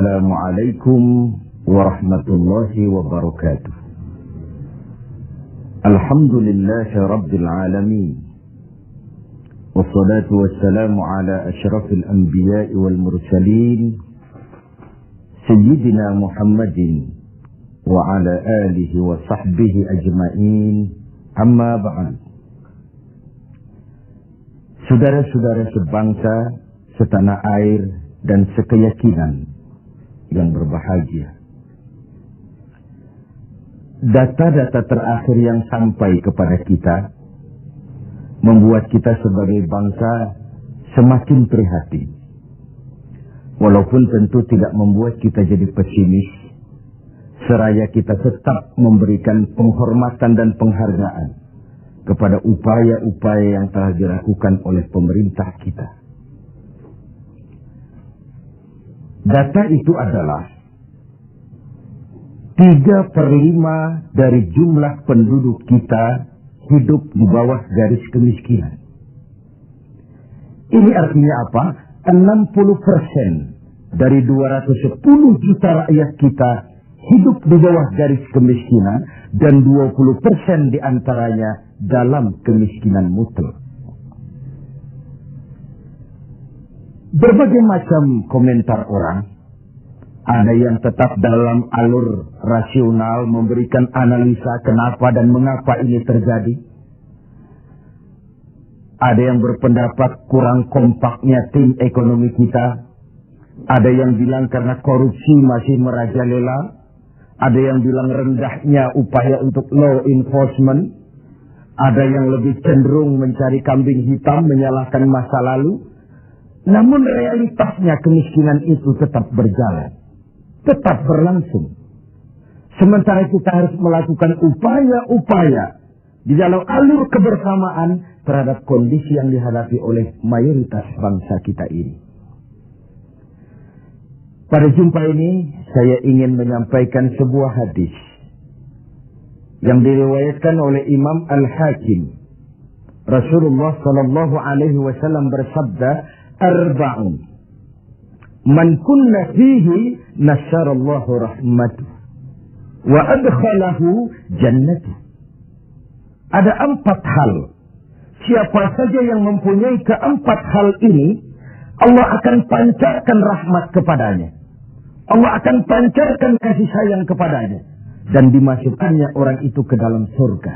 Assalamualaikum warahmatullahi wabarakatuh. Alhamdulillahi rabbil alamin. Wassalatu wassalamu ala asyrafil anbiya'i wal mursalin Sayyidina Muhammadin wa ala alihi wa sahbihi ajma'in. Amma ba'd. Saudara-saudara sebangsa, setanah air dan sekeyakinan yang berbahagia. Data-data terakhir yang sampai kepada kita membuat kita sebagai bangsa semakin prihatin. Walaupun tentu tidak membuat kita jadi pesimis, seraya kita tetap memberikan penghormatan dan penghargaan kepada upaya-upaya yang telah dilakukan oleh pemerintah kita. Data itu adalah 3/5 dari jumlah penduduk kita hidup di bawah garis kemiskinan. Ini artinya apa? 60% dari 210 juta rakyat kita hidup di bawah garis kemiskinan dan 20% diantaranya dalam kemiskinan mutlak. Berbagai macam komentar orang, ada yang tetap dalam alur rasional memberikan analisa kenapa dan mengapa ini terjadi. Ada yang berpendapat kurang kompaknya tim ekonomi kita. Ada yang bilang karena korupsi masih merajalela. Ada yang bilang rendahnya upaya untuk law enforcement. Ada yang lebih cenderung mencari kambing hitam, menyalahkan masa lalu. Namun realitasnya kemiskinan itu tetap berjalan, tetap berlangsung. Sementara kita harus melakukan upaya-upaya di dalam alur kebersamaan terhadap kondisi yang dihadapi oleh mayoritas bangsa kita ini. Pada jumpa ini saya ingin menyampaikan sebuah hadis yang diriwayatkan oleh Imam Al-Hakim. Rasulullah sallallahu alaihi wasallam bersabda, Arba'un man kunna fihi nasyarallahu rahmatuh wa adkhalahu jannatuh. Ada 4 hal. Siapa saja yang mempunyai ke-4 hal ini, Allah akan pancarkan rahmat kepadanya. Allah akan pancarkan kasih sayang kepadanya dan dimasukkannya orang itu ke dalam surga.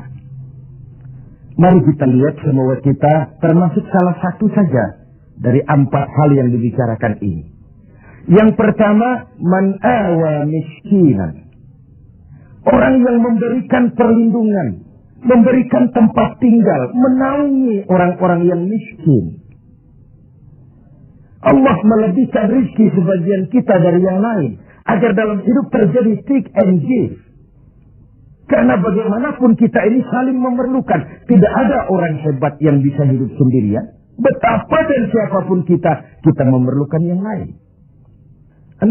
Mari kita lihat semua kita termasuk salah satu saja dari 4 hal yang dibicarakan ini. Yang pertama, man awa miskinan. Orang yang memberikan perlindungan, memberikan tempat tinggal, menaungi orang-orang yang miskin. Allah melebihkan rezeki sebagian kita dari yang lain, agar dalam hidup terjadi take and give. Karena bagaimanapun kita ini saling memerlukan. Tidak ada orang hebat yang bisa hidup sendirian. Betapa dan siapapun kita memerlukan yang lain. 60%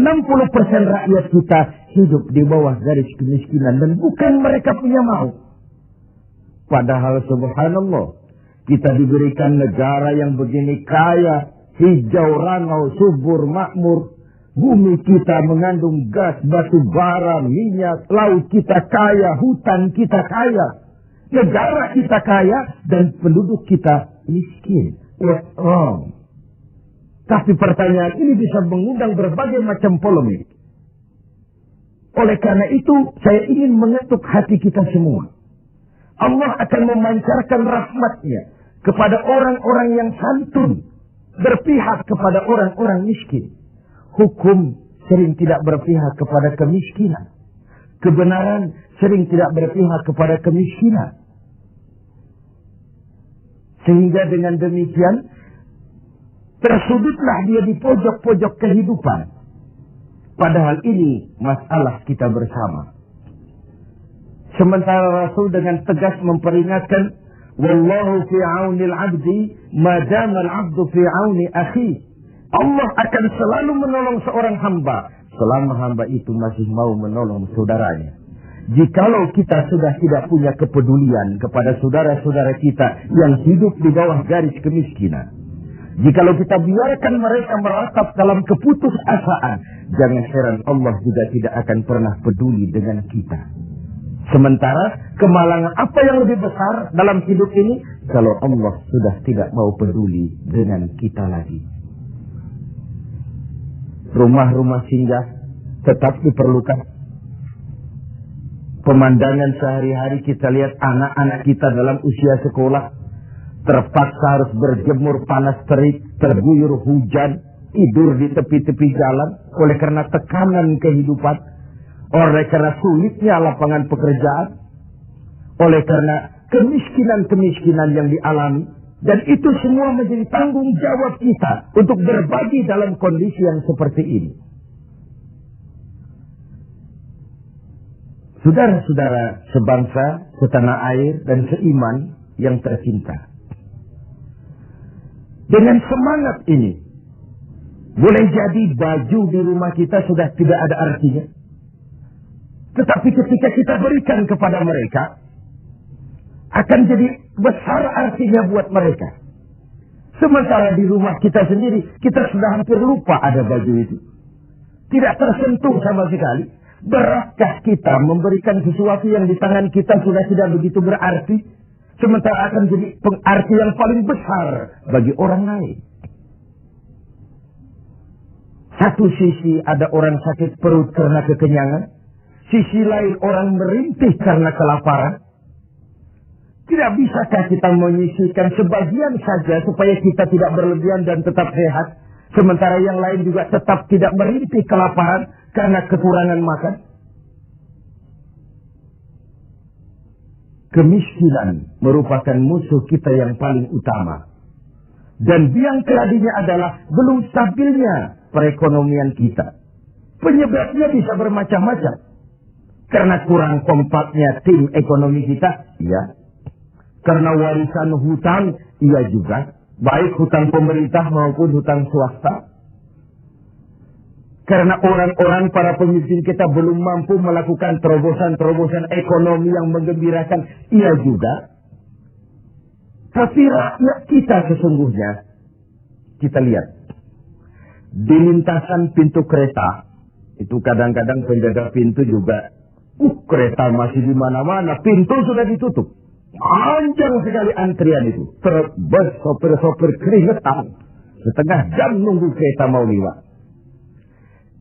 rakyat kita hidup di bawah garis kemiskinan dan bukan mereka punya mau. Padahal subhanallah, kita diberikan negara yang begini kaya, hijau, ranau, subur, makmur. Bumi kita mengandung gas, batu bara, minyak, laut kita kaya, hutan kita kaya. Negara kita kaya dan penduduk kita miskin. What's wrong? Tapi pertanyaan ini bisa mengundang berbagai macam polemik. Oleh karena itu, saya ingin mengetuk hati kita semua. Allah akan memancarkan rahmatnya kepada orang-orang yang santun, berpihak kepada orang-orang miskin. Hukum sering tidak berpihak kepada kemiskinan. Kebenaran sering tidak berpihak kepada kemiskinan. Sehingga dengan demikian, tersudutlah dia di pojok-pojok kehidupan. Padahal ini masalah kita bersama. Sementara Rasul dengan tegas memperingatkan, Wallahu fi aunil abdi, madama al-abdu fi auni akhi. Allah akan selalu menolong seorang hamba, selama hamba itu masih mau menolong saudaranya. Jikalau kita sudah tidak punya kepedulian kepada saudara-saudara kita yang hidup di bawah garis kemiskinan, Jikalau kita biarkan mereka meratap dalam keputusasaan, jangan heran Allah juga tidak akan pernah peduli dengan kita. Sementara kemalangan apa yang lebih besar dalam hidup ini, kalau Allah sudah tidak mau peduli dengan kita lagi. Rumah-rumah singgah tetap diperlukan. Pemandangan sehari-hari kita lihat anak-anak kita dalam usia sekolah terpaksa harus berjemur panas terik, terguyur hujan, tidur di tepi-tepi jalan oleh karena tekanan kehidupan, oleh karena sulitnya lapangan pekerjaan, oleh karena kemiskinan-kemiskinan yang dialami. Dan itu semua menjadi tanggung jawab kita untuk berbagi dalam kondisi yang seperti ini. Saudara-saudara sebangsa, setanah air, dan seiman yang tercinta. Dengan semangat ini, boleh jadi baju di rumah kita sudah tidak ada artinya. Tetapi ketika kita berikan kepada mereka, akan jadi besar artinya buat mereka. Sementara di rumah kita sendiri, kita sudah hampir lupa ada baju itu. Tidak tersentuh sama sekali. Beratkah kita memberikan sesuatu yang di tangan kita sudah tidak begitu berarti, sementara akan jadi pengarti yang paling besar bagi orang lain. Satu sisi ada orang sakit perut karena kekenyangan, sisi lain orang merintih karena kelaparan. Tidak bisakah kita menyisihkan sebagian saja supaya kita tidak berlebihan dan tetap sehat, sementara yang lain juga tetap tidak merintih kelaparan karena kekurangan makan? Kemiskinan merupakan musuh kita yang paling utama. Dan biang keladinya adalah belum stabilnya perekonomian kita. Penyebabnya bisa bermacam-macam. Karena kurang kompaknya tim ekonomi kita, iya. Karena warisan hutang, iya juga. Baik hutang pemerintah maupun hutang swasta. Karena orang-orang para pemimpin kita belum mampu melakukan terobosan-terobosan ekonomi yang menggembirakan, iya juga. Tapi rakyat kita sesungguhnya, kita lihat. Di lintasan pintu kereta, itu kadang-kadang penjaga pintu juga, kereta masih di mana-mana, pintu sudah ditutup. Panjang sekali antrian itu. Terbes sopir-sopir keringetan. Setengah jam nunggu kereta mau lewat.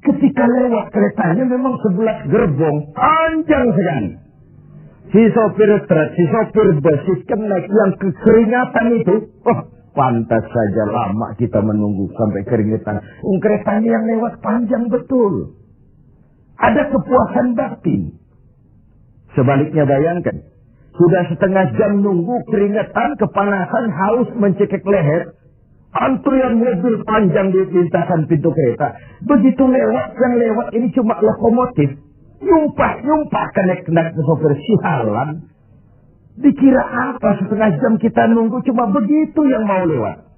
Ketika lewat keretanya memang 11 gerbong. Panjang sekali. Si sopir truk, si sopir bus, si kenek yang kekeringatan itu. Pantas saja lama kita menunggu sampai keringetan. Keretanya yang lewat panjang betul. Ada kepuasan batin. Sebaliknya bayangkan. Sudah setengah jam nunggu, keringetan, kepanasan, haus, mencekik leher. Antrian mobil panjang di lintasan pintu kereta. Begitu lewat, yang lewat ini cuma lokomotif. Nyumpah kenek-kenek ke sopir sialan. Dikira apa setengah jam kita nunggu, cuma begitu yang mau lewat.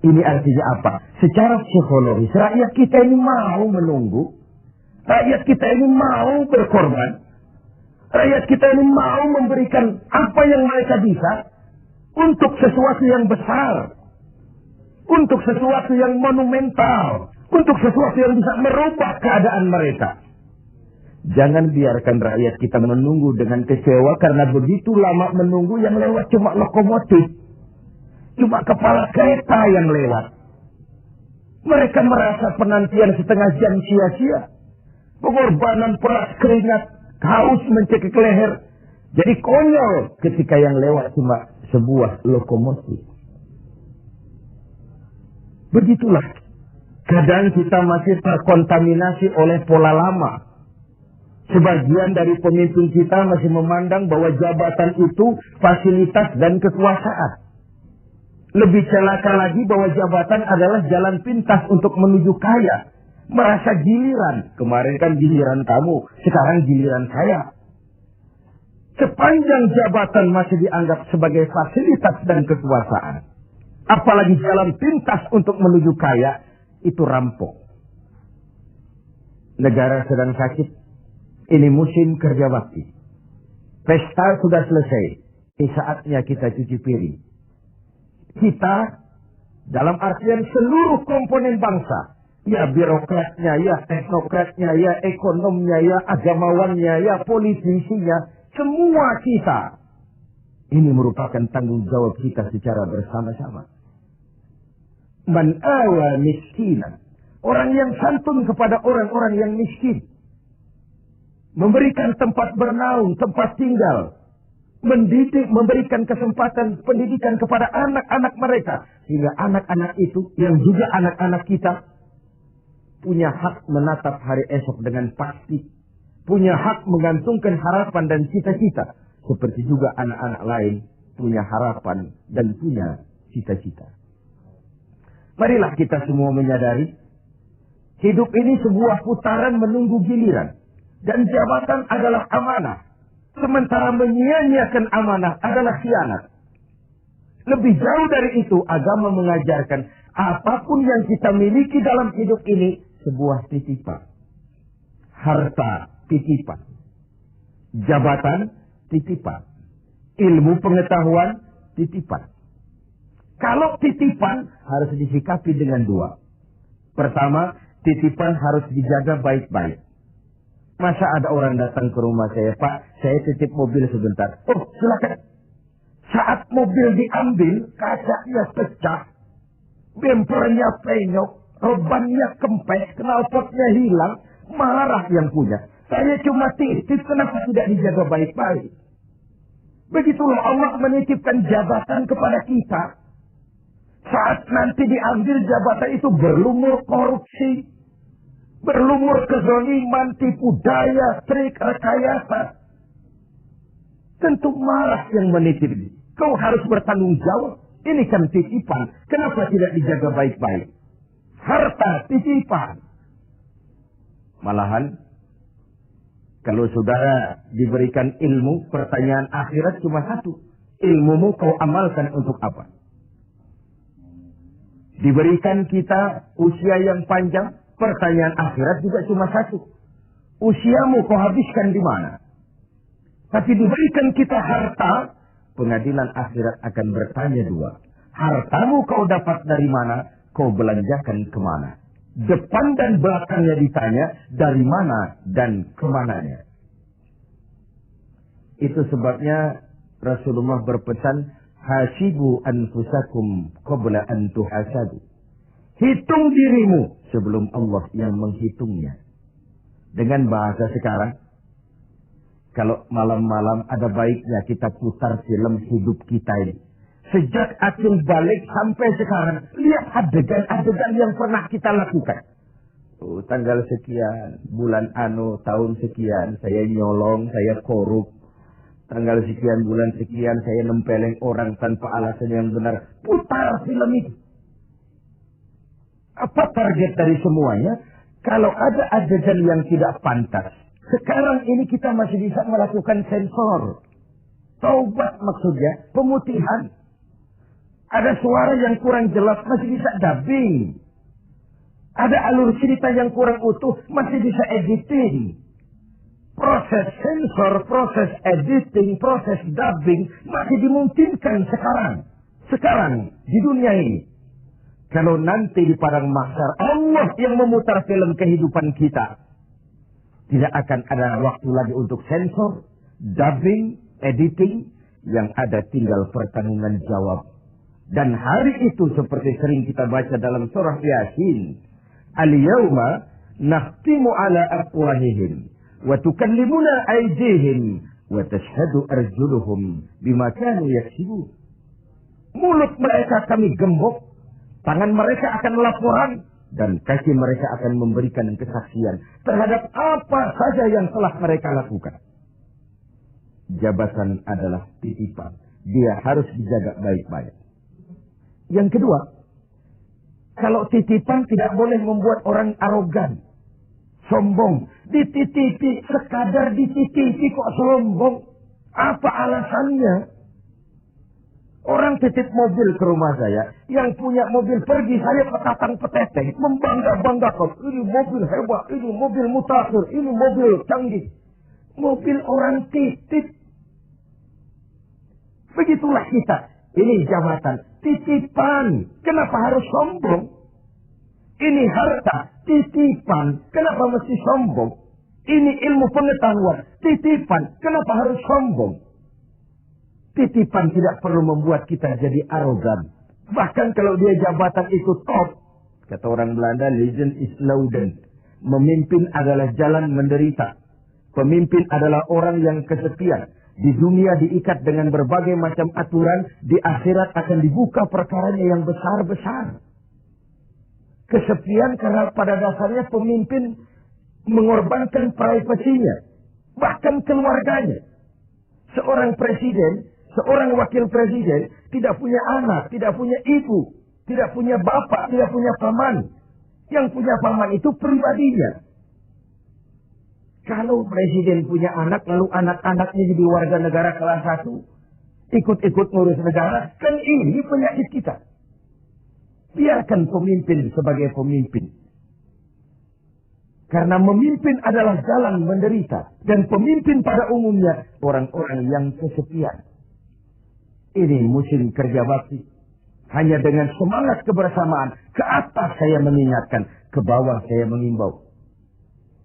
Ini artinya apa? Secara psikologis, rakyat kita ini mau menunggu. Rakyat kita ini mau berkorban. Rakyat kita ini mau memberikan apa yang mereka bisa untuk sesuatu yang besar, untuk sesuatu yang monumental, untuk sesuatu yang bisa merubah keadaan mereka. Jangan biarkan rakyat kita menunggu dengan kecewa karena begitu lama menunggu yang lewat cuma lokomotif, cuma kepala kereta yang lewat. Mereka merasa penantian setengah jam sia-sia, pengorbanan peras keringat, haus mencekik leher. Jadi konyol ketika yang lewat cuma sebuah lokomotif. Begitulah. Kadang kita masih terkontaminasi oleh pola lama. Sebagian dari pemimpin kita masih memandang bahwa jabatan itu fasilitas dan kekuasaan. Lebih celaka lagi bahwa jabatan adalah jalan pintas untuk menuju kaya. Merasa giliran. Kemarin kan giliran kamu, sekarang giliran saya. Sepanjang jabatan masih dianggap sebagai fasilitas dan kekuasaan, apalagi jalan pintas untuk menuju kaya, itu rampok. Negara sedang sakit. Ini musim kerja bakti. Pesta sudah selesai. Ini saatnya kita cuci piring. Kita Dalam artian seluruh komponen bangsa. Ya birokratnya, ya teknokratnya, ya ekonomnya, ya agamawannya, ya politisinya. Semua kita. Ini merupakan tanggung jawab kita secara bersama-sama. Man awa miskinan. Orang yang santun kepada orang-orang yang miskin. Memberikan tempat bernaung, tempat tinggal. Mendidik, memberikan kesempatan pendidikan kepada anak-anak mereka. Sehingga anak-anak itu, yang juga anak-anak kita, punya hak menatap hari esok dengan pasti. Punya hak menggantungkan harapan dan cita-cita. Seperti juga anak-anak lain punya harapan dan punya cita-cita. Marilah kita semua menyadari, hidup ini sebuah putaran menunggu giliran. Dan jabatan adalah amanah. Sementara menyia-nyiakan amanah adalah khianat. Lebih jauh dari itu, agama mengajarkan apapun yang kita miliki dalam hidup ini sebuah titipan. Harta, titipan. Jabatan, titipan. Ilmu pengetahuan, titipan. Kalau titipan harus disikapi dengan dua. Pertama, titipan harus dijaga baik-baik. Masa ada orang datang ke rumah saya, Pak, saya titip mobil sebentar. Oh, silakan. Saat mobil diambil, kacanya pecah, bempernya penyok, robannya kempes, knalpotnya hilang, marah yang punya. Saya cuma titip, kenapa tidak dijaga baik-baik? Begitulah Allah menitipkan jabatan kepada kita. Saat nanti diambil jabatan itu berlumur korupsi, berlumur kezaliman, tipu daya, trik, rekayasa. Tentu marah yang menitip. Kau harus bertanggung jawab. Ini kan titipan. Kenapa tidak dijaga baik-baik? Harta titipan. Malahan, kalau saudara diberikan ilmu, pertanyaan akhirat cuma satu. Ilmumu kau amalkan untuk apa? Diberikan kita usia yang panjang, pertanyaan akhirat juga cuma satu. Usiamu kau habiskan di mana? Tapi diberikan kita harta, pengadilan akhirat akan bertanya dua. Hartamu kau dapat dari mana? Kau belanjakan kemana? Depan dan belakangnya ditanya, dari mana dan kemananya. Itu sebabnya Rasulullah berpesan, hasibu anfusakum qabla an tuhasadu. Hitung dirimu sebelum Allah yang menghitungnya. Dengan bahasa sekarang, kalau malam-malam ada baiknya kita putar film hidup kita ini. Sejak Acil balik sampai sekarang, lihat adegan-adegan yang pernah kita lakukan. Oh, tanggal sekian, bulan tahun sekian, saya nyolong, saya korup. Tanggal sekian, bulan sekian, saya nempeleng orang tanpa alasan yang benar. Putar film itu. Apa target dari semuanya? Kalau ada adegan yang tidak pantas, sekarang ini kita masih bisa melakukan sensor. Taubat maksudnya, pemutihan. Ada suara yang kurang jelas, masih bisa dubbing. Ada alur cerita yang kurang utuh, masih bisa editing. Proses sensor, proses editing, proses dubbing masih dimungkinkan sekarang. Sekarang, di dunia ini. Kalau nanti di padang mahsyar Allah yang memutar film kehidupan kita, tidak akan ada waktu lagi untuk sensor, dubbing, editing, yang ada tinggal pertanggungan jawab. Dan hari itu seperti sering kita baca dalam surah Yasin, al-yawma nakhtimu ala afwahihim wa tukallimuna aydihim wa tashhadu arjuluhum bima kanu yaksibun. Mulut mereka kami gembok, tangan mereka akan laporan, dan kaki mereka akan memberikan kesaksian terhadap apa saja yang telah mereka lakukan. Jabatan adalah titipan. Dia harus dijaga baik-baik. Yang kedua, kalau titipan tidak boleh membuat orang arogan, sombong. Dititipi, sekadar dititipi kok sombong. Apa alasannya? Orang titip mobil ke rumah saya, yang punya mobil pergi, saya petatang-peteteng, membangga-banggakan. Ini mobil hebat, ini mobil mutakhir, ini mobil canggih. Mobil orang titip. Begitulah kita. Ini jabatan, titipan. Kenapa harus sombong? Ini harta, titipan. Kenapa mesti sombong? Ini ilmu pengetahuan, titipan. Kenapa harus sombong? Titipan tidak perlu membuat kita jadi arogan. Bahkan kalau dia jabatan itu top. Kata orang Belanda, legend is louden. Memimpin adalah jalan menderita. Pemimpin adalah orang yang kesepian. Di dunia diikat dengan berbagai macam aturan. Di akhirat akan dibuka perkaranya yang besar-besar. Kesepian karena pada dasarnya pemimpin mengorbankan privasinya. Bahkan keluarganya. Seorang presiden, seorang wakil presiden tidak punya anak, tidak punya ibu, tidak punya bapak, tidak punya paman. Yang punya paman itu pribadinya. Kalau presiden punya anak, lalu anak-anaknya jadi warga negara kelas 1, ikut-ikut ngurus negara, kan ini penyakit kita. Biarkan pemimpin sebagai pemimpin. Karena memimpin adalah jalan menderita. Dan pemimpin pada umumnya orang-orang yang kesepian. Ini musim kerja bakti. Hanya dengan semangat kebersamaan. Ke atas saya mengingatkan. Ke bawah saya mengimbau.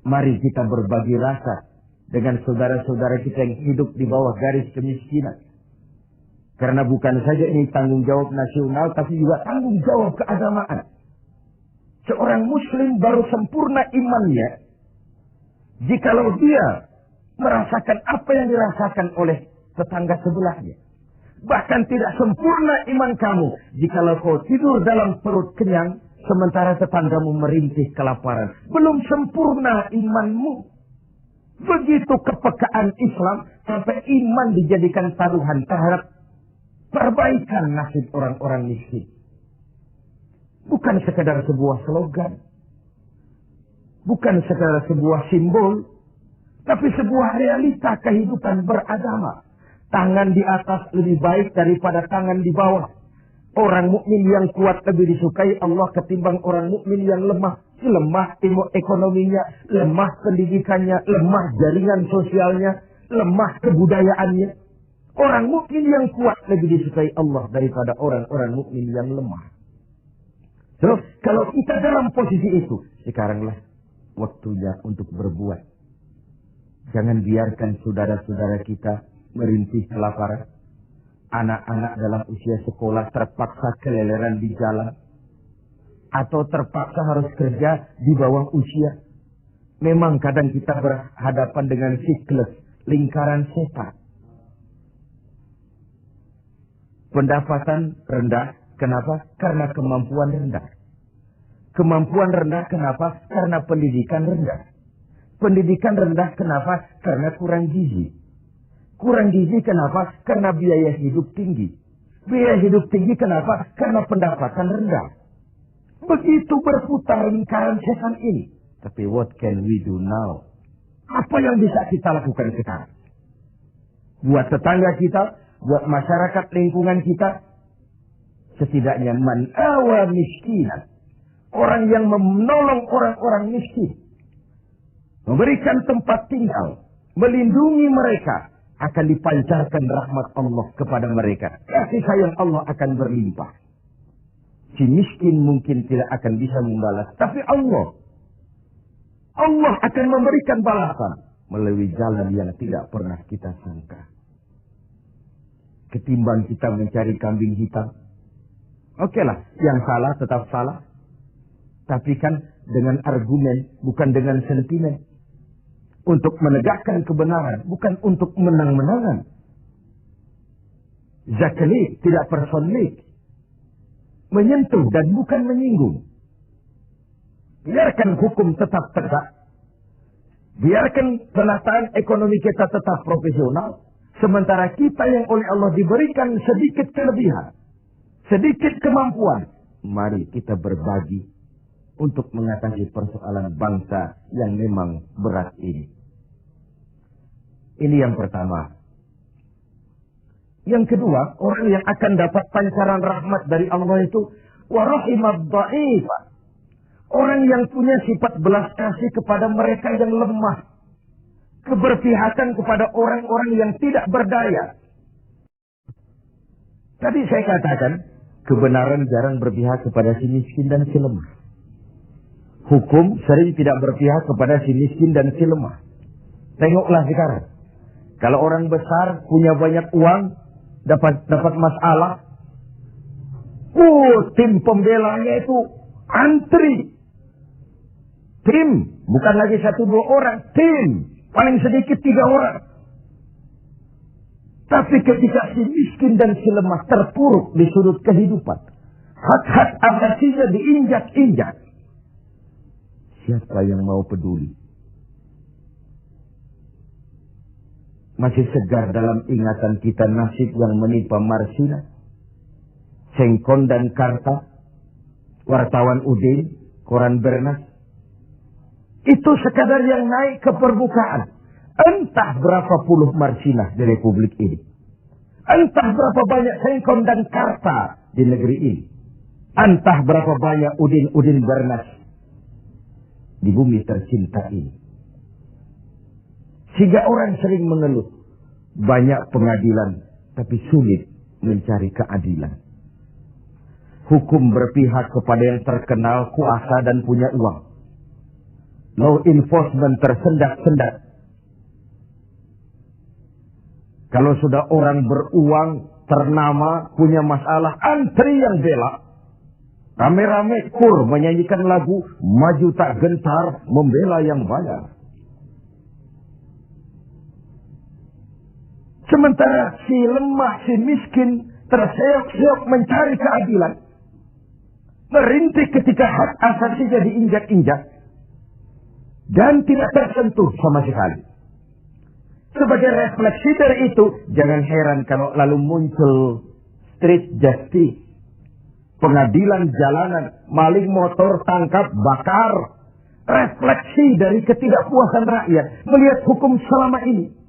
Mari kita berbagi rasa. Dengan saudara-saudara kita yang hidup di bawah garis kemiskinan. Karena bukan saja ini tanggung jawab nasional. Tapi juga tanggung jawab keagamaan. Seorang muslim baru sempurna imannya. Jikalau dia merasakan apa yang dirasakan oleh tetangga sebelahnya. Bahkan tidak sempurna iman kamu. Jikalau kau tidur dalam perut kenyang. Sementara tetanggamu merintih kelaparan. Belum sempurna imanmu. Begitu kepekaan Islam. Sampai iman dijadikan taruhan terhadap perbaikan nasib orang-orang miskin. Bukan sekedar sebuah slogan. Bukan sekedar sebuah simbol. Tapi sebuah realita kehidupan beragama. Tangan di atas lebih baik daripada tangan di bawah. Orang mukmin yang kuat lebih disukai Allah ketimbang orang mukmin yang lemah. Lemah ekonominya, lemah pendidikannya, lemah jaringan sosialnya, lemah kebudayaannya. Orang mukmin yang kuat lebih disukai Allah daripada orang-orang mukmin yang lemah. Terus kalau kita dalam posisi itu, sekaranglah waktunya untuk berbuat. Jangan biarkan saudara-saudara kita merintih kelaparan. Anak-anak dalam usia sekolah terpaksa keleleran di jalan. Atau terpaksa harus kerja di bawah usia. Memang kadang kita berhadapan dengan siklus lingkaran setan. Pendapatan rendah. Kenapa? Karena kemampuan rendah. Kemampuan rendah kenapa? Karena pendidikan rendah. Pendidikan rendah kenapa? Karena kurang gizi. Kurang gizi kenapa? Karena biaya hidup tinggi. Biaya hidup tinggi kenapa? Karena pendapatan rendah. Begitu berputar lingkaran setan ini. Tapi what can we do now? Apa yang bisa kita lakukan sekarang? Buat tetangga kita, buat masyarakat lingkungan kita, setidaknya man awa miskinan. Orang yang menolong orang-orang miskin. Memberikan tempat tinggal. Melindungi mereka. Akan dipancarkan rahmat Allah kepada mereka. Kasih sayang Allah akan berlimpah. Si miskin mungkin tidak akan bisa membalas. Tapi Allah akan memberikan balasan. Melalui jalan yang tidak pernah kita sangka. Ketimbang kita mencari kambing hitam. Oke lah, yang salah tetap salah. Tapi kan dengan argumen, bukan dengan sentimen. Untuk menegakkan kebenaran, bukan untuk menang-menangan. Zaklik, tidak personlik. Menyentuh dan bukan menyinggung. Biarkan hukum tetap tegak. Biarkan penataan ekonomi kita tetap profesional. Sementara kita yang oleh Allah diberikan sedikit kelebihan. Sedikit kemampuan. Mari kita berbagi untuk mengatasi persoalan bangsa yang memang berat ini. Ini yang pertama. Yang kedua, orang yang akan dapat pancaran rahmat dari Allah itu warahimad dha'ifa. Orang yang punya sifat belas kasih kepada mereka yang lemah. Keberpihakan kepada orang-orang yang tidak berdaya. Tadi saya katakan, kebenaran jarang berpihak kepada si miskin dan si lemah. Hukum sering tidak berpihak kepada si miskin dan si lemah. Tengoklah sekarang. Kalau orang besar punya banyak uang, dapat masalah, tim pembelanya itu antri. Tim, bukan lagi 1-2 orang, tim. Paling sedikit 3 orang. Tapi ketika si miskin dan si lemah terpuruk di sudut kehidupan, hak-hak asasinya diinjak-injak, siapa yang mau peduli? Masih segar dalam ingatan kita nasib yang menimpa Marsina, Sengkon dan Karta, wartawan Udin, koran Bernas. Itu sekadar yang naik ke permukaan. Entah berapa puluh Marsina di Republik ini. Entah berapa banyak Sengkon dan Karta di negeri ini. Entah berapa banyak Udin Bernas di bumi tercinta ini. Sehingga orang sering mengeluh. Banyak pengadilan, tapi sulit mencari keadilan. Hukum berpihak kepada yang terkenal, kuasa, dan punya uang. Law enforcement tersendat-sendat. Kalau sudah orang beruang, ternama, punya masalah, antri yang bela. Rame-rame kur menyanyikan lagu, maju tak gentar, membela yang bayar. Sementara si lemah, si miskin, terseok-seok mencari keadilan. Merintih ketika hak asasinya diinjak-injak. Dan tidak tersentuh sama sekali. Sebagai refleksi dari itu, jangan heran kalau lalu muncul street justice. Pengadilan jalanan, maling motor tangkap, bakar. Refleksi dari ketidakpuasan rakyat melihat hukum selama ini.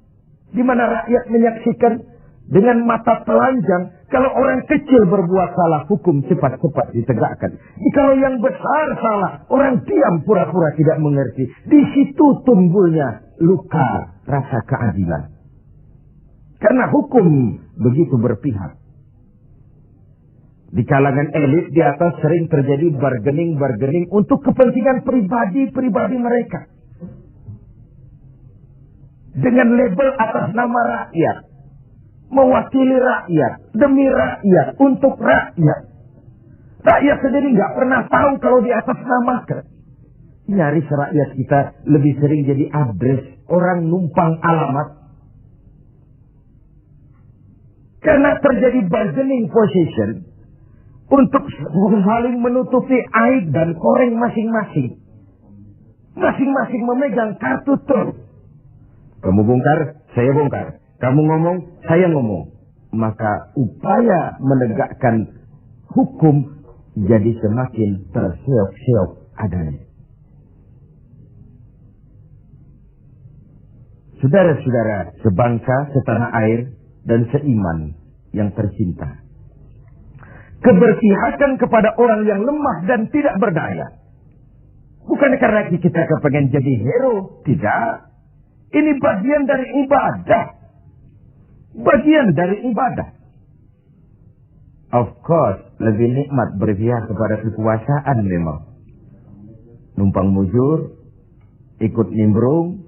Di mana rakyat menyaksikan dengan mata telanjang kalau orang kecil berbuat salah, hukum cepat-cepat ditegakkan. Kalau yang besar salah, orang diam pura-pura tidak mengerti. Di situ tumbuhnya luka rasa keadilan. Karena hukum begitu berpihak. Di kalangan elit di atas sering terjadi bargaining untuk kepentingan pribadi mereka. Dengan label atas nama rakyat. Mewakili rakyat. Demi rakyat. Untuk rakyat. Rakyat sendiri nggak pernah tahu kalau di atas namakan. Nyaris rakyat kita lebih sering jadi address. Orang numpang alamat. Karena terjadi bargaining position. Untuk saling menutupi aib dan koreng masing-masing. Masing-masing memegang kartu truf. Kamu bongkar, saya bongkar. Kamu ngomong, saya ngomong. Maka upaya menegakkan hukum jadi semakin terseok-seok adanya. Saudara-saudara sebangsa, setanah air, dan seiman yang tercinta. Keberpihakan kepada orang yang lemah dan tidak berdaya. Bukan karena kita kepengen jadi hero. Tidak. Ini bagian dari ibadah. Bagian dari ibadah. Of course, lebih nikmat berpihak kepada kekuasaan memang. Numpang mujur, ikut nimbrung.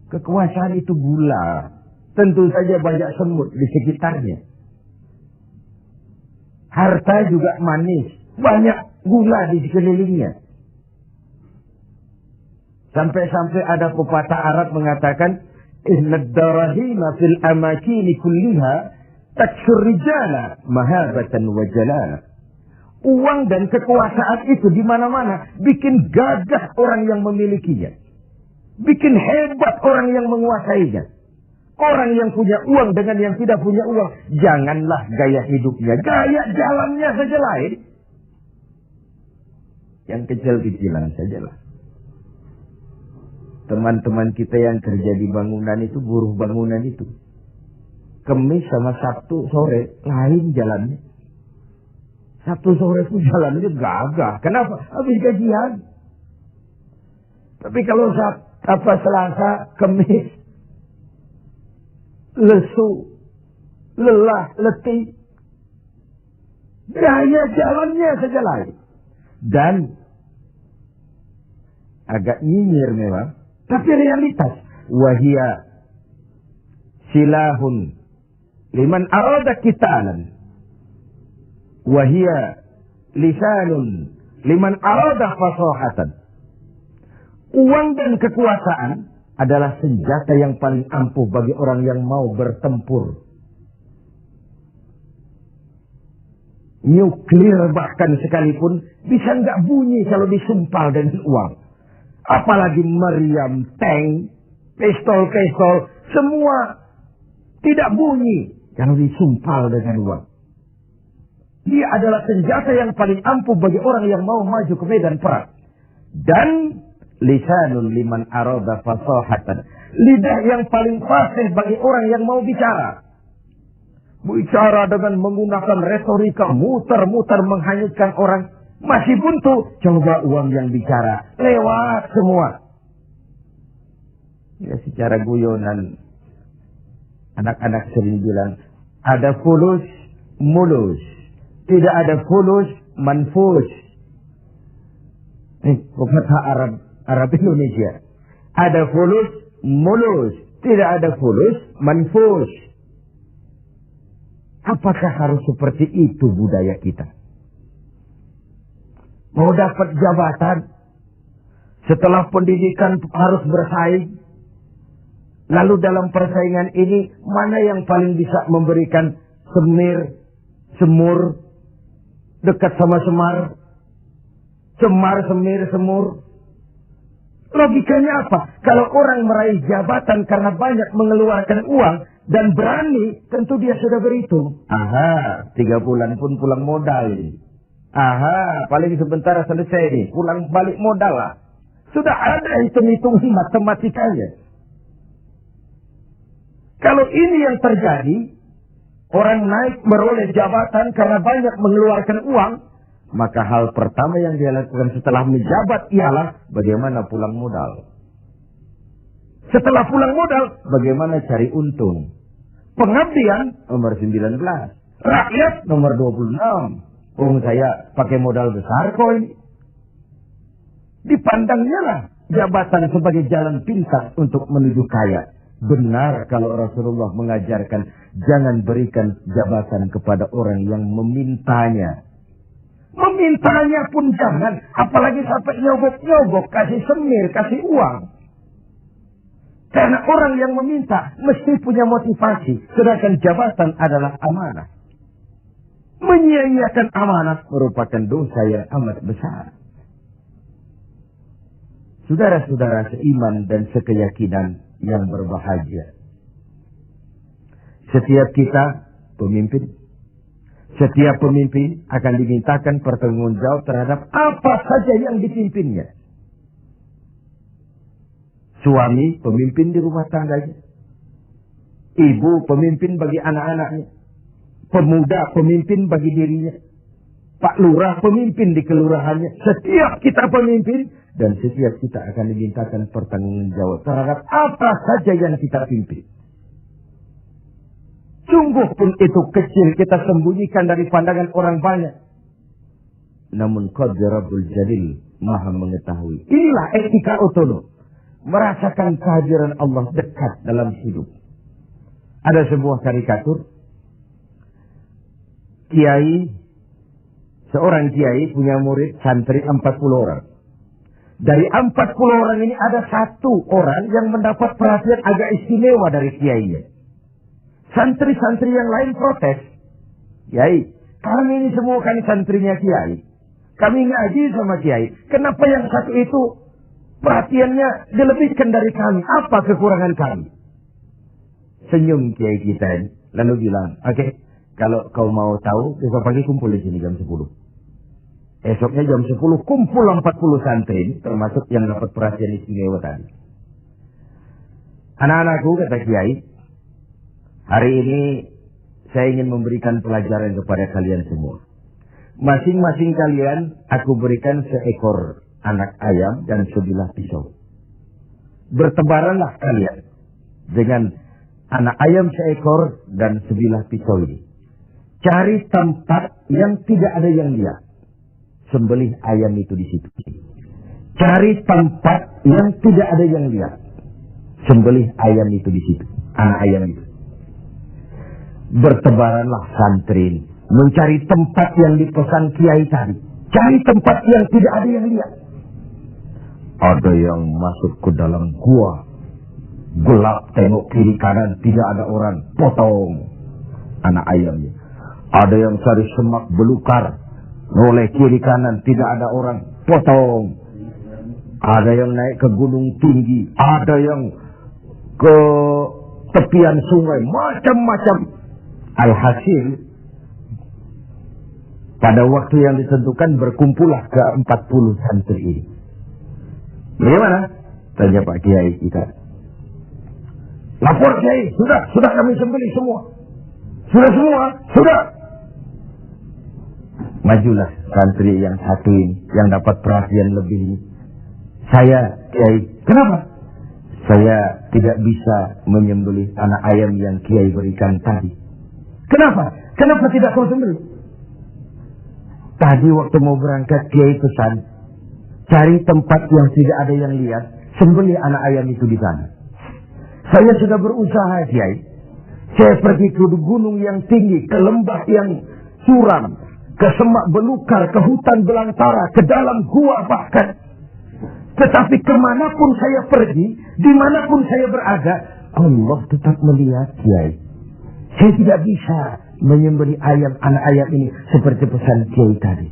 Kekuasaan itu gula. Tentu saja banyak semut di sekitarnya. Harta juga manis. Banyak gula di sekelilingnya. Sampai-sampai ada pepatah Arab mengatakan, Inna darahima fil amakini kulliha taksur rijala mahabatan wa jalala. Uang dan kekuasaan itu di mana-mana bikin gagah orang yang memilikinya. Bikin hebat orang yang menguasainya. Orang yang punya uang dengan yang tidak punya uang, janganlah gaya hidupnya, gaya jalannya saja lain. Yang kecil-kecilan sajalah. Teman-teman kita yang kerja di bangunan itu, buruh bangunan itu. Kemis sama Sabtu sore, lain jalannya. Sabtu sore pun jalannya gagah. Kenapa? Habis gajian. Tapi kalau Selasa, Kemis, lesu, lelah, letih. Gaya jalannya saja lain. Dan agak nyinyir memang, tapi realitas. Wahia silahun liman arada qitalan. Wahia lisanun liman arada fasahatan. Uang dan kekuasaan adalah senjata yang paling ampuh bagi orang yang mau bertempur. Nuklir bahkan sekalipun bisa nggak bunyi kalau disumpal dengan uang. Apalagi meriam, tank, pistol, semua tidak bunyi kalau disumpal dengan uang. Dia adalah senjata yang paling ampuh bagi orang yang mau maju ke medan perang. Dan lisanun liman arada fasahatan. Lidah yang paling fasih bagi orang yang mau bicara. Bicara dengan menggunakan retorika muter-muter menghanyutkan orang. Masih buntu. Coba uang yang bicara. Lewat semua. Ya secara guyonan. Anak-anak sering bilang. Ada fulus, mulus. Tidak ada fulus, manfus. Pepatah Arab Indonesia. Ada fulus, mulus. Tidak ada fulus, manfus. Apakah harus seperti itu budaya kita? Mau dapat jabatan, setelah pendidikan harus bersaing. Lalu dalam persaingan ini, mana yang paling bisa memberikan semur, dekat sama semar, semur. Logikanya apa? Kalau orang meraih jabatan karena banyak mengeluarkan uang dan berani, tentu dia sudah berhitung. Aha, 3 bulan pun pulang modal. Aha, paling sebentar selesai nih, pulang balik modal lah. Sudah ada hitung-hitungan matematikanya. Kalau ini yang terjadi, orang naik meroleh jabatan karena banyak mengeluarkan uang, maka hal pertama yang dia lakukan setelah menjabat ialah bagaimana pulang modal. Setelah pulang modal, bagaimana cari untung. Pengabdian nomor 19. Rakyat nomor 26. Saya pakai modal besar kok ini. Dipandangnya lah jabatan sebagai jalan pintas untuk menuju kaya. Benar kalau Rasulullah mengajarkan jangan berikan jabatan kepada orang yang memintanya. Memintanya pun jangan, apalagi sampai nyogok-nyogok, kasih semir, kasih uang. Karena orang yang meminta mesti punya motivasi, sedangkan jabatan adalah amanah. Menyia-nyiakan amanah merupakan dosa yang amat besar. Saudara-saudara seiman dan sekeyakinan yang berbahagia. Setiap kita pemimpin. Setiap pemimpin akan dimintakan pertanggungjawab terhadap apa saja yang dipimpinnya. Suami pemimpin di rumah tangganya. Ibu pemimpin bagi anak-anaknya. Pemuda pemimpin bagi dirinya. Pak Lurah pemimpin di kelurahannya. Setiap kita pemimpin dan setiap kita akan dimintakan pertanggungjawab terhadap apa saja yang kita pimpin. Sungguh pun itu kecil kita sembunyikan dari pandangan orang banyak. Namun Qadra Rabbul Jalil Maha mengetahui. Inilah etika otonom. Merasakan kehadiran Allah dekat dalam hidup. Ada sebuah karikatur. Seorang kiai punya murid santri 40 orang. Dari 40 orang ini ada 1 orang yang mendapat perhatian agak istimewa dari kiainya. Santri-santri yang lain protes. Kiai, kami ini semua kan santrinya kiai. Kami ngaji sama kiai. Kenapa yang satu itu perhatiannya dilebihkan dari kami? Apa kekurangan kami? Senyum kiai kita ini. Lalu bilang, oke, kalau kau mau tahu, besok pagi kumpul di sini jam 10. Esoknya jam 10 kumpul 40 santri, termasuk yang dapat perhatian istimewa tadi. Anak-anakku, kata kiai, hari ini saya ingin memberikan pelajaran kepada kalian semua. Masing-masing kalian aku berikan seekor anak ayam dan sebilah pisau. Bertebaranlah kalian dengan anak ayam seekor dan sebilah pisau ini. Cari tempat yang tidak ada yang lihat. Sembelih ayam itu di situ. Cari tempat yang tidak ada yang lihat. Sembelih ayam itu di situ. Anak ayam itu. Bertebaranlah santri mencari tempat yang dipesan kiai tadi. Cari tempat yang tidak ada yang lihat. Ada yang masuk ke dalam gua. Gelap, tengok kiri kanan, tidak ada orang. Potong anak ayamnya. Ada yang cari semak belukar. Noleh kiri kanan, tidak ada orang. Potong. Ada yang naik ke gunung tinggi. Ada yang ke tepian sungai. Macam-macam. Alhasil, pada waktu yang ditentukan berkumpullah ke 40 santri ini. Bagaimana? Tanya Pak Kiai kita. Lapor Kiai, sudah kami sembelih semua. Sudah semua, sudah. Majulah santri yang satu ini, yang dapat perhatian lebih ini. Saya, Kiai, kenapa? Saya tidak bisa menyembelih anak ayam yang Kiai berikan tadi. Kenapa? Kenapa tidak kau sembelih? Tadi waktu mau berangkat Kiai pesan, cari tempat yang tidak ada yang lihat, sembelih anak ayam itu di sana. Saya sudah berusaha, Kiai. Saya pergi ke gunung yang tinggi, ke lembah yang curam, ke semak belukar, ke hutan belantara, ke dalam gua bahkan. Tetapi kemanapun saya pergi, dimanapun saya berada, Allah tetap melihat, Kiai. Saya tidak bisa menyembelih ayam, anak ayam ini seperti pesan Kiai tadi.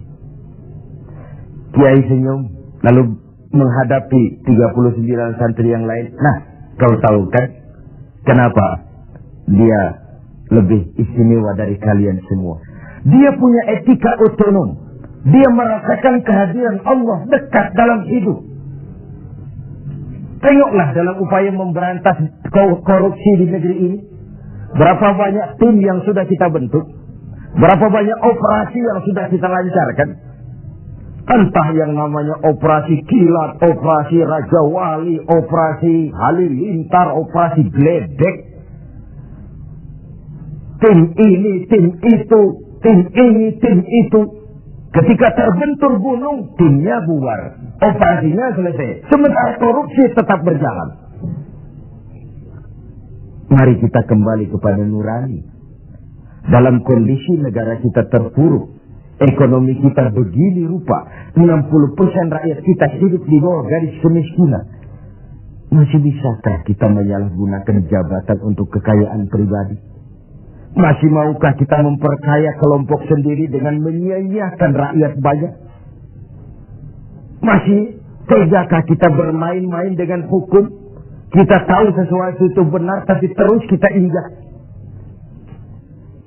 Kiai senyum, lalu menghadapi 39 santri yang lain. Nah, kau tahu kan kenapa dia lebih istimewa dari kalian semua? Dia punya etika otonom. Dia merasakan kehadiran Allah dekat dalam hidup. Tengoklah dalam upaya memberantas korupsi di negeri ini. Berapa banyak tim yang sudah kita bentuk. Berapa banyak operasi yang sudah kita lancarkan. Entah yang namanya operasi kilat, operasi Raja Wali, operasi Halilintar, operasi Gledek. Tim ini, tim itu, tim ini, tim itu. Ketika terbentur gunung, timnya bubar. Operasinya selesai. Sementara korupsi tetap berjalan. Mari kita kembali kepada nurani. Dalam kondisi negara kita terpuruk, ekonomi kita begini rupa, 60% rakyat kita hidup di bawah garis kemiskinan. Masih bisakah kita menyalahgunakan jabatan untuk kekayaan pribadi? Masih maukah kita memperkaya kelompok sendiri dengan menyia-nyiakan rakyat banyak? Masih tegakah kita bermain-main dengan hukum? Kita tahu sesuatu itu benar, tapi terus kita injak.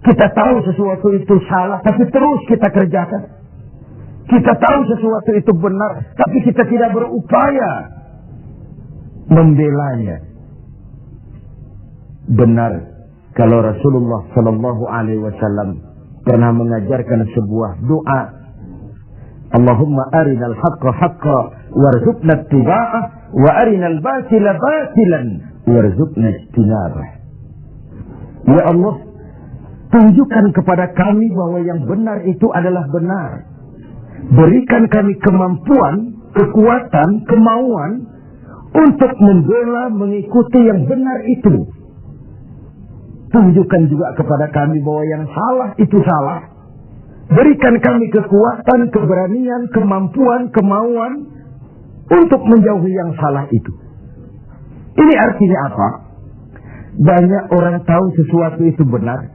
Kita tahu sesuatu itu salah, tapi terus kita kerjakan. Kita tahu sesuatu itu benar, tapi kita tidak berupaya membelanya. Benar, kalau Rasulullah Sallallahu Alaihi Wasallam pernah mengajarkan sebuah doa. Allahumma arinal haqqa haqqa warzuqna ittiba'ah wa arinal batila batilan warzuqna ijtinabah. Ya Allah, tunjukkan kepada kami bahwa yang benar itu adalah benar. Berikan kami kemampuan, kekuatan, kemauan untuk membela, mengikuti yang benar itu. Tunjukkan juga kepada kami bahwa yang salah itu salah. Berikan kami kekuatan, keberanian, kemampuan, kemauan untuk menjauhi yang salah itu. Ini artinya apa? Banyak orang tahu sesuatu itu benar,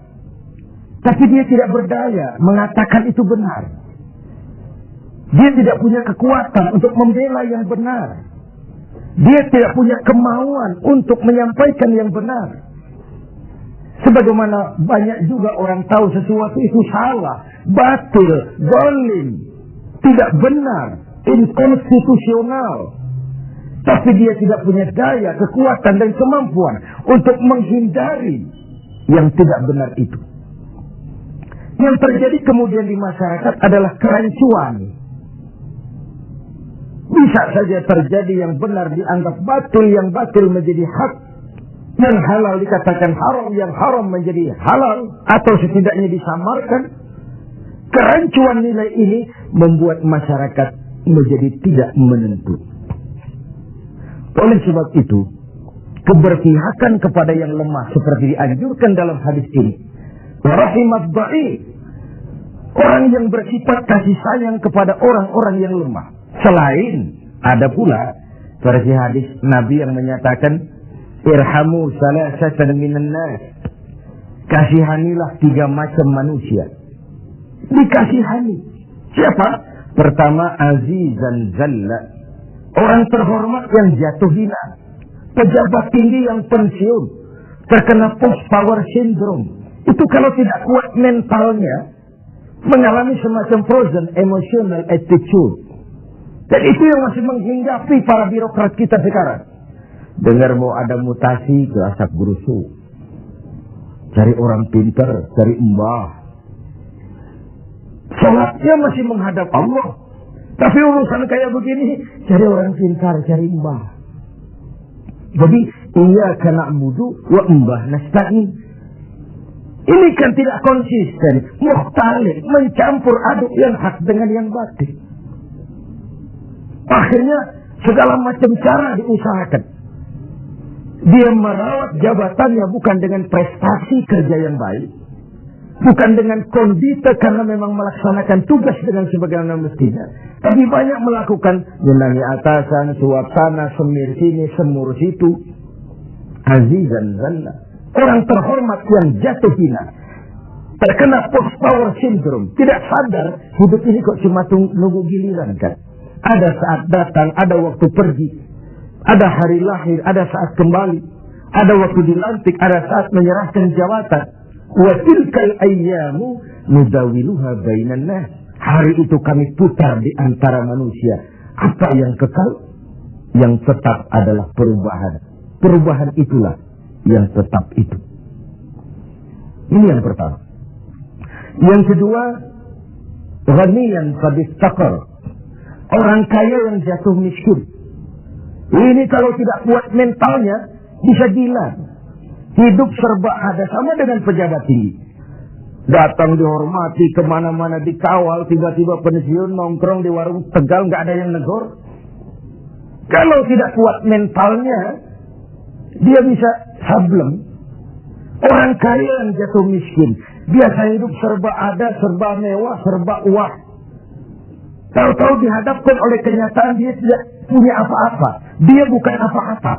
tapi dia tidak berdaya mengatakan itu benar. Dia tidak punya kekuatan untuk membela yang benar. Dia tidak punya kemauan untuk menyampaikan yang benar. Sebagaimana banyak juga orang tahu sesuatu itu salah, batil, zalim, tidak benar, inkonstitusional. Tapi dia tidak punya daya, kekuatan dan kemampuan untuk menghindari yang tidak benar itu. Yang terjadi kemudian di masyarakat adalah kerancuan. Bisa saja terjadi yang benar dianggap batil, yang batil menjadi hak. Yang halal dikatakan haram, yang haram menjadi halal, atau setidaknya disamarkan. Kerancuan nilai ini membuat masyarakat menjadi tidak menentu. Oleh sebab itu, keberpihakan kepada yang lemah seperti dianjurkan dalam hadis ini. Rahimat dhaif, orang yang bersifat kasih sayang kepada orang-orang yang lemah. Selain ada pula versi hadis Nabi yang menyatakan irhamu salasatan minan nas, kasihanilah 3 macam manusia. Dikasihani siapa? Pertama, azizan zalla, orang terhormat yang jatuh hina, pejabat tinggi yang pensiun, terkena post power syndrome. Itu kalau tidak kuat mentalnya, mengalami semacam frozen emotional attitude. Dan itu yang masih menghinggapi para birokrat kita sekarang. Dengar mau ada mutasi ke asap gerusu, cari orang pintar, cari mbah. Sholatnya masih menghadap Allah, tapi urusan kayak begini, cari orang pintar, cari mbah. Jadi iya kena budu wa mbah nasta'in. Ini kan tidak konsisten, mukhtalif, mencampur aduk yang hak dengan yang batil. Akhirnya segala macam cara diusahakan. Dia merawat jabatannya bukan dengan prestasi kerja yang baik, bukan dengan kondite karena memang melaksanakan tugas dengan sebagaimana mestinya, tapi banyak melakukan menangi atasan, suap sana, semir sini, semur situ. Azizan zalla, orang terhormat yang jatuh hina, terkena post power syndrome, tidak sadar hidup ini kok cuma nunggu giliran kan. Ada saat datang, ada waktu pergi, ada hari lahir, ada saat kembali, ada waktu dilantik, ada saat menyerahkan jabatan. Wa tilkal ayyamu nudawiluha bainan nas. Hari itu kami putar di antara manusia. Apa yang kekal? Yang tetap adalah perubahan. Perubahan itulah yang tetap itu. Ini yang pertama. Yang kedua, ghaniyan qad istaqar, orang kaya yang jatuh miskin. Ini kalau tidak kuat mentalnya bisa gila. Hidup serba ada, sama dengan pejabat tinggi. Datang dihormati, kemana-mana dikawal, tiba-tiba pensiun, nongkrong di warung Tegal, nggak ada yang negor. Kalau tidak kuat mentalnya, dia bisa sableng. Orang kaya yang jatuh miskin, biasa hidup serba ada, serba mewah, serba uang. Tahu-tahu dihadapkan oleh kenyataan dia tidak punya apa-apa. Dia bukan apa-apa.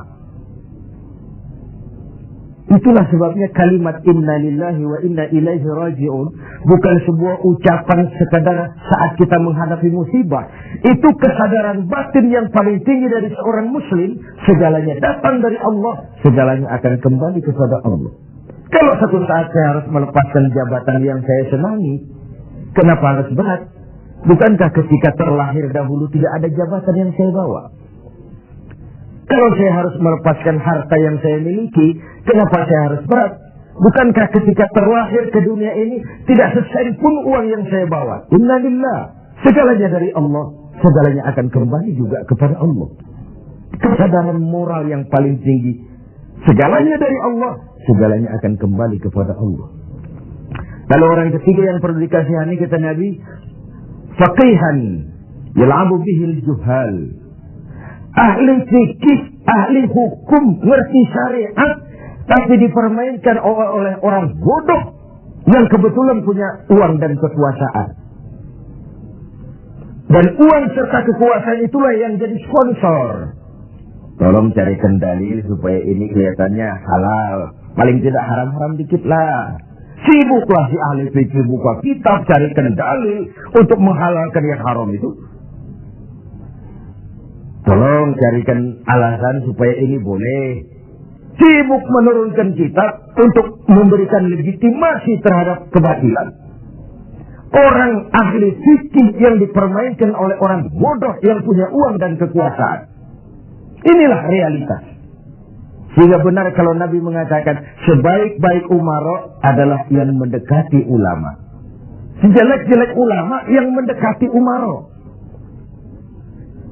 Itulah sebabnya kalimat inna lillahi wa inna ilaihi raji'un bukan sebuah ucapan sekadar saat kita menghadapi musibah. Itu kesadaran batin yang paling tinggi dari seorang muslim. Segalanya datang dari Allah, segalanya akan kembali kepada Allah. Kalau satu saat saya harus melepaskan jabatan yang saya senangi, kenapa harus berat? Bukankah ketika terlahir dahulu tidak ada jabatan yang saya bawa? Kalau saya harus melepaskan harta yang saya miliki, kenapa saya harus berat? Bukankah ketika terlahir ke dunia ini tidak sesen pun uang yang saya bawa? Inna lillah, segalanya dari Allah, segalanya akan kembali juga kepada Allah. Kesadaran moral yang paling tinggi, segalanya dari Allah, segalanya akan kembali kepada Allah. Lalu orang ketiga yang perlu dikasihani kata Nabi, faqihan yal'abu bihil juhal, ahli fikih, ahli hukum, ngerti syariat, tapi dipermainkan oleh orang bodoh yang kebetulan punya uang dan kekuasaan. Dan uang serta kekuasaan itulah yang jadi sponsor. Tolong carikan dalil supaya ini kelihatannya halal. Paling tidak haram-haram dikit lah. Sibuklah si ahli fikih buka kitab, carikan dalil untuk menghalalkan yang haram itu. Tolong carikan alasan supaya ini boleh. Sibuk menurunkan kitab untuk memberikan legitimasi terhadap kebatilan. Orang ahli fikih yang dipermainkan oleh orang bodoh yang punya uang dan kekuasaan. Inilah realitas. Sehingga benar kalau Nabi mengatakan sebaik-baik umara adalah yang mendekati ulama. Sejelek-jelek ulama yang mendekati umara.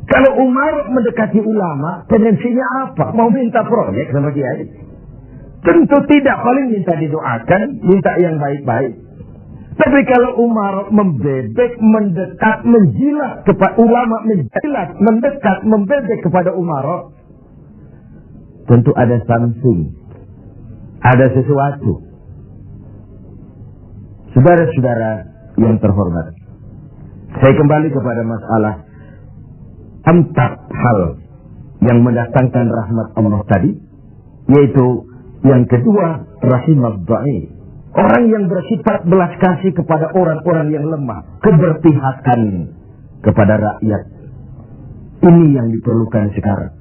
Kalau Umar mendekati ulama, tendensinya apa? Mau minta proyek sama kiai. Tentu tidak, paling minta didoakan, minta yang baik-baik. Tapi kalau Umar membebek, mendekat, menjilat kepada ulama, menjilat, mendekat, membebek kepada Umar, tentu ada something, ada sesuatu. Saudara-saudara yang terhormat, saya kembali kepada masalah 4 hal yang mendatangkan rahmat Allah tadi, yaitu yang kedua, rahimad dhaif. Orang yang bersifat belas kasih kepada orang-orang yang lemah, keberpihakan kepada rakyat. Ini yang diperlukan sekarang.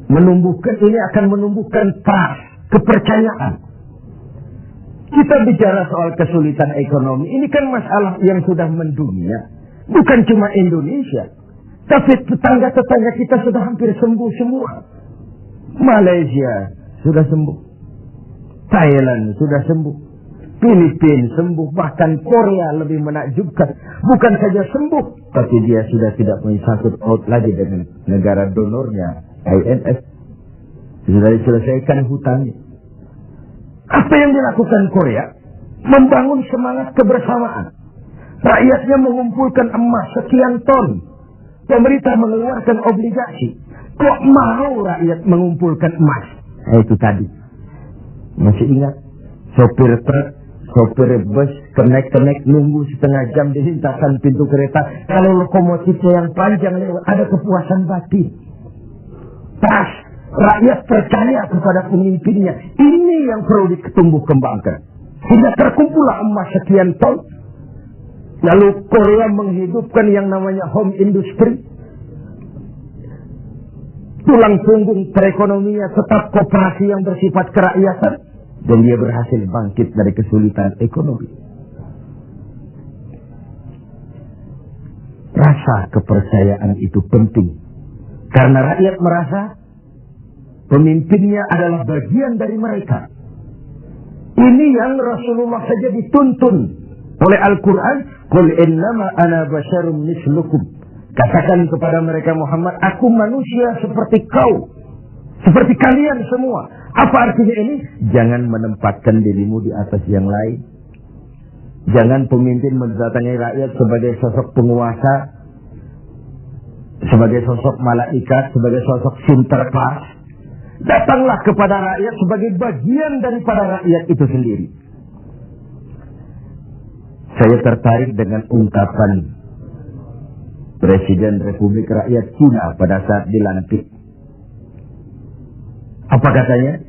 Ini akan menumbuhkan trust, kepercayaan. Kita bicara soal kesulitan ekonomi, ini kan masalah yang sudah mendunia. Bukan cuma Indonesia, tapi tetangga-tetangga kita sudah hampir sembuh semua. Malaysia sudah sembuh. Thailand sudah sembuh, Filipina sembuh, bahkan Korea lebih menakjubkan. Bukan saja sembuh, tapi dia sudah tidak sangkut paut lagi dengan negara donornya, IMF. Sudah diselesaikan hutangnya. Apa yang dilakukan Korea? Membangun semangat kebersamaan. Rakyatnya mengumpulkan emas sekian ton. Pemerintah mengeluarkan obligasi. Kok mau rakyat mengumpulkan emas? Itu tadi. Masih ingat? Sopir truk, sopir bus, kenek-kenek nunggu setengah jam dilintasan pintu kereta. Kalau lokomotifnya yang panjang lewat, ada kepuasan batin. Pas rakyat percaya kepada pemimpinnya. Ini yang perlu ditumbuh kembangkan. Sudah terkumpullah emas sekian ton. Lalu Korea menghidupkan yang namanya home industry. Tulang punggung perekonomian tetap koperasi yang bersifat kerakyatan. Dan dia berhasil bangkit dari kesulitan ekonomi. Rasa kepercayaan itu penting. Karena rakyat merasa pemimpinnya adalah bagian dari mereka. Ini yang Rasulullah saja dituntun oleh Al-Quran. Qul innama ana basyarum mislukum. Katakan kepada mereka Muhammad, aku manusia seperti kau. Seperti kalian semua. Apa artinya ini? Jangan menempatkan dirimu di atas yang lain. Jangan pemimpin mendatangi rakyat sebagai sosok penguasa, sebagai sosok malaikat, sebagai sosok sinterklas. Datanglah kepada rakyat sebagai bagian daripada rakyat itu sendiri. Saya tertarik dengan ungkapan Presiden Republik Rakyat Cina pada saat dilantik. Apa katanya?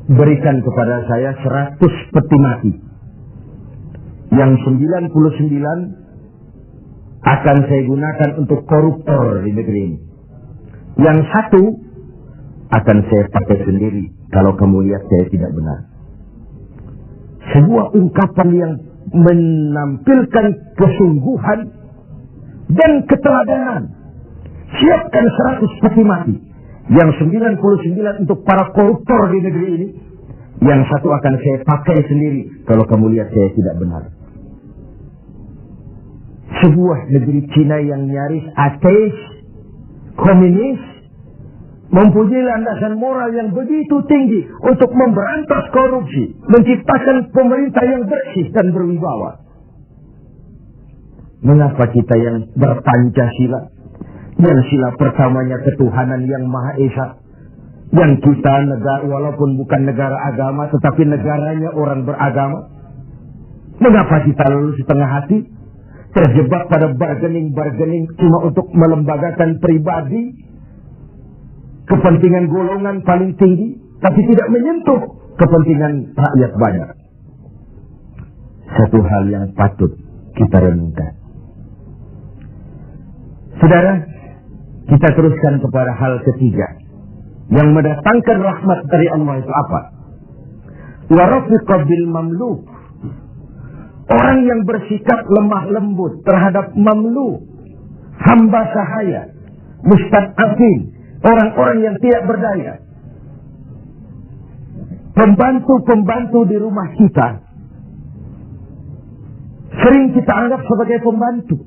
Berikan kepada saya 100 peti mati. Yang 99 akan saya gunakan untuk koruptor di negeri ini. Yang 1 akan saya pakai sendiri kalau kamu lihat saya tidak benar. Sebuah ungkapan yang menampilkan kesungguhan dan keteladanan. Siapkan 100 peti mati. Yang 99 untuk para koruptor di negeri ini. Yang 1 akan saya pakai sendiri kalau kamu lihat saya tidak benar. Sebuah negeri Cina yang nyaris ateis, komunis, mempunyai landasan moral yang begitu tinggi untuk memberantas korupsi, menciptakan pemerintah yang bersih dan berwibawa. Mengapa kita yang berpancasila, yang sila pertamanya ketuhanan yang Maha Esa, yang kita negara walaupun bukan negara agama tetapi negaranya orang beragama, mengapa kita lalu setengah hati terjebak pada bargaining cuma untuk melembagakan pribadi, kepentingan golongan paling tinggi, tapi tidak menyentuh kepentingan rakyat banyak. Satu hal yang patut kita renungkan. Saudara, kita teruskan kepada hal ketiga yang mendatangkan rahmat dari Allah itu apa? Wa rafiqa bil mamluk. Orang yang bersikap lemah lembut terhadap mamluk, hamba sahaya, mustad'afin, orang-orang yang tidak berdaya. Pembantu-pembantu di rumah kita sering kita anggap sebagai pembantu.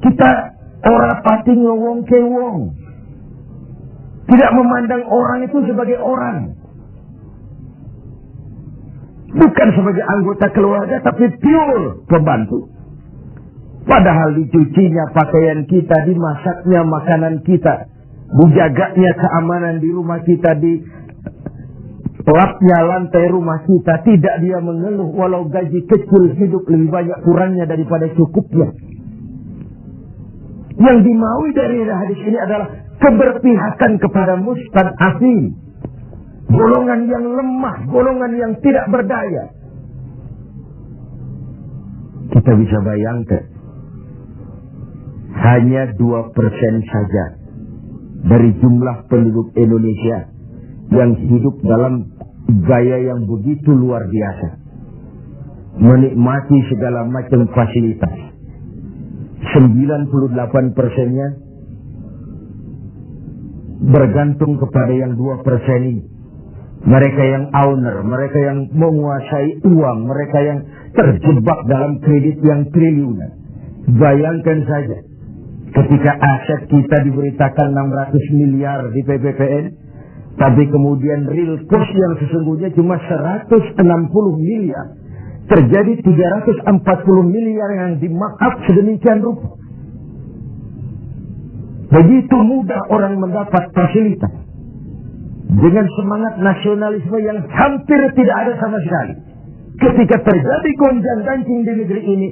Kita ora pati ngowong ke wong. Tidak memandang orang itu sebagai orang. Bukan sebagai anggota keluarga, tapi pure pembantu. Padahal dicucinya pakaian kita, dimasaknya makanan kita, dijaganya keamanan di rumah kita, di lapnya lantai rumah kita, tidak dia mengeluh walau gaji kecil, hidup lebih banyak kurangnya daripada cukupnya. Yang dimaui dari hadis ini adalah keberpihakan kepada mustad'afin, golongan yang lemah, golongan yang tidak berdaya. Kita bisa bayangkan, hanya 2% saja dari jumlah penduduk Indonesia yang hidup dalam gaya yang begitu luar biasa, menikmati segala macam fasilitas. 98%-nya bergantung kepada yang 2% ini. Mereka yang owner, mereka yang menguasai uang, mereka yang terjebak dalam kredit yang triliunan. Bayangkan saja, ketika aset kita diberitakan 600 miliar di PPPN, tapi kemudian real cost yang sesungguhnya cuma 160 miliar. Terjadi 340 miliar yang di-markup sedemikian rupa. Begitu mudah orang mendapat fasilitas. Dengan semangat nasionalisme yang hampir tidak ada sama sekali. Ketika terjadi gonjang-ganjing di negeri ini,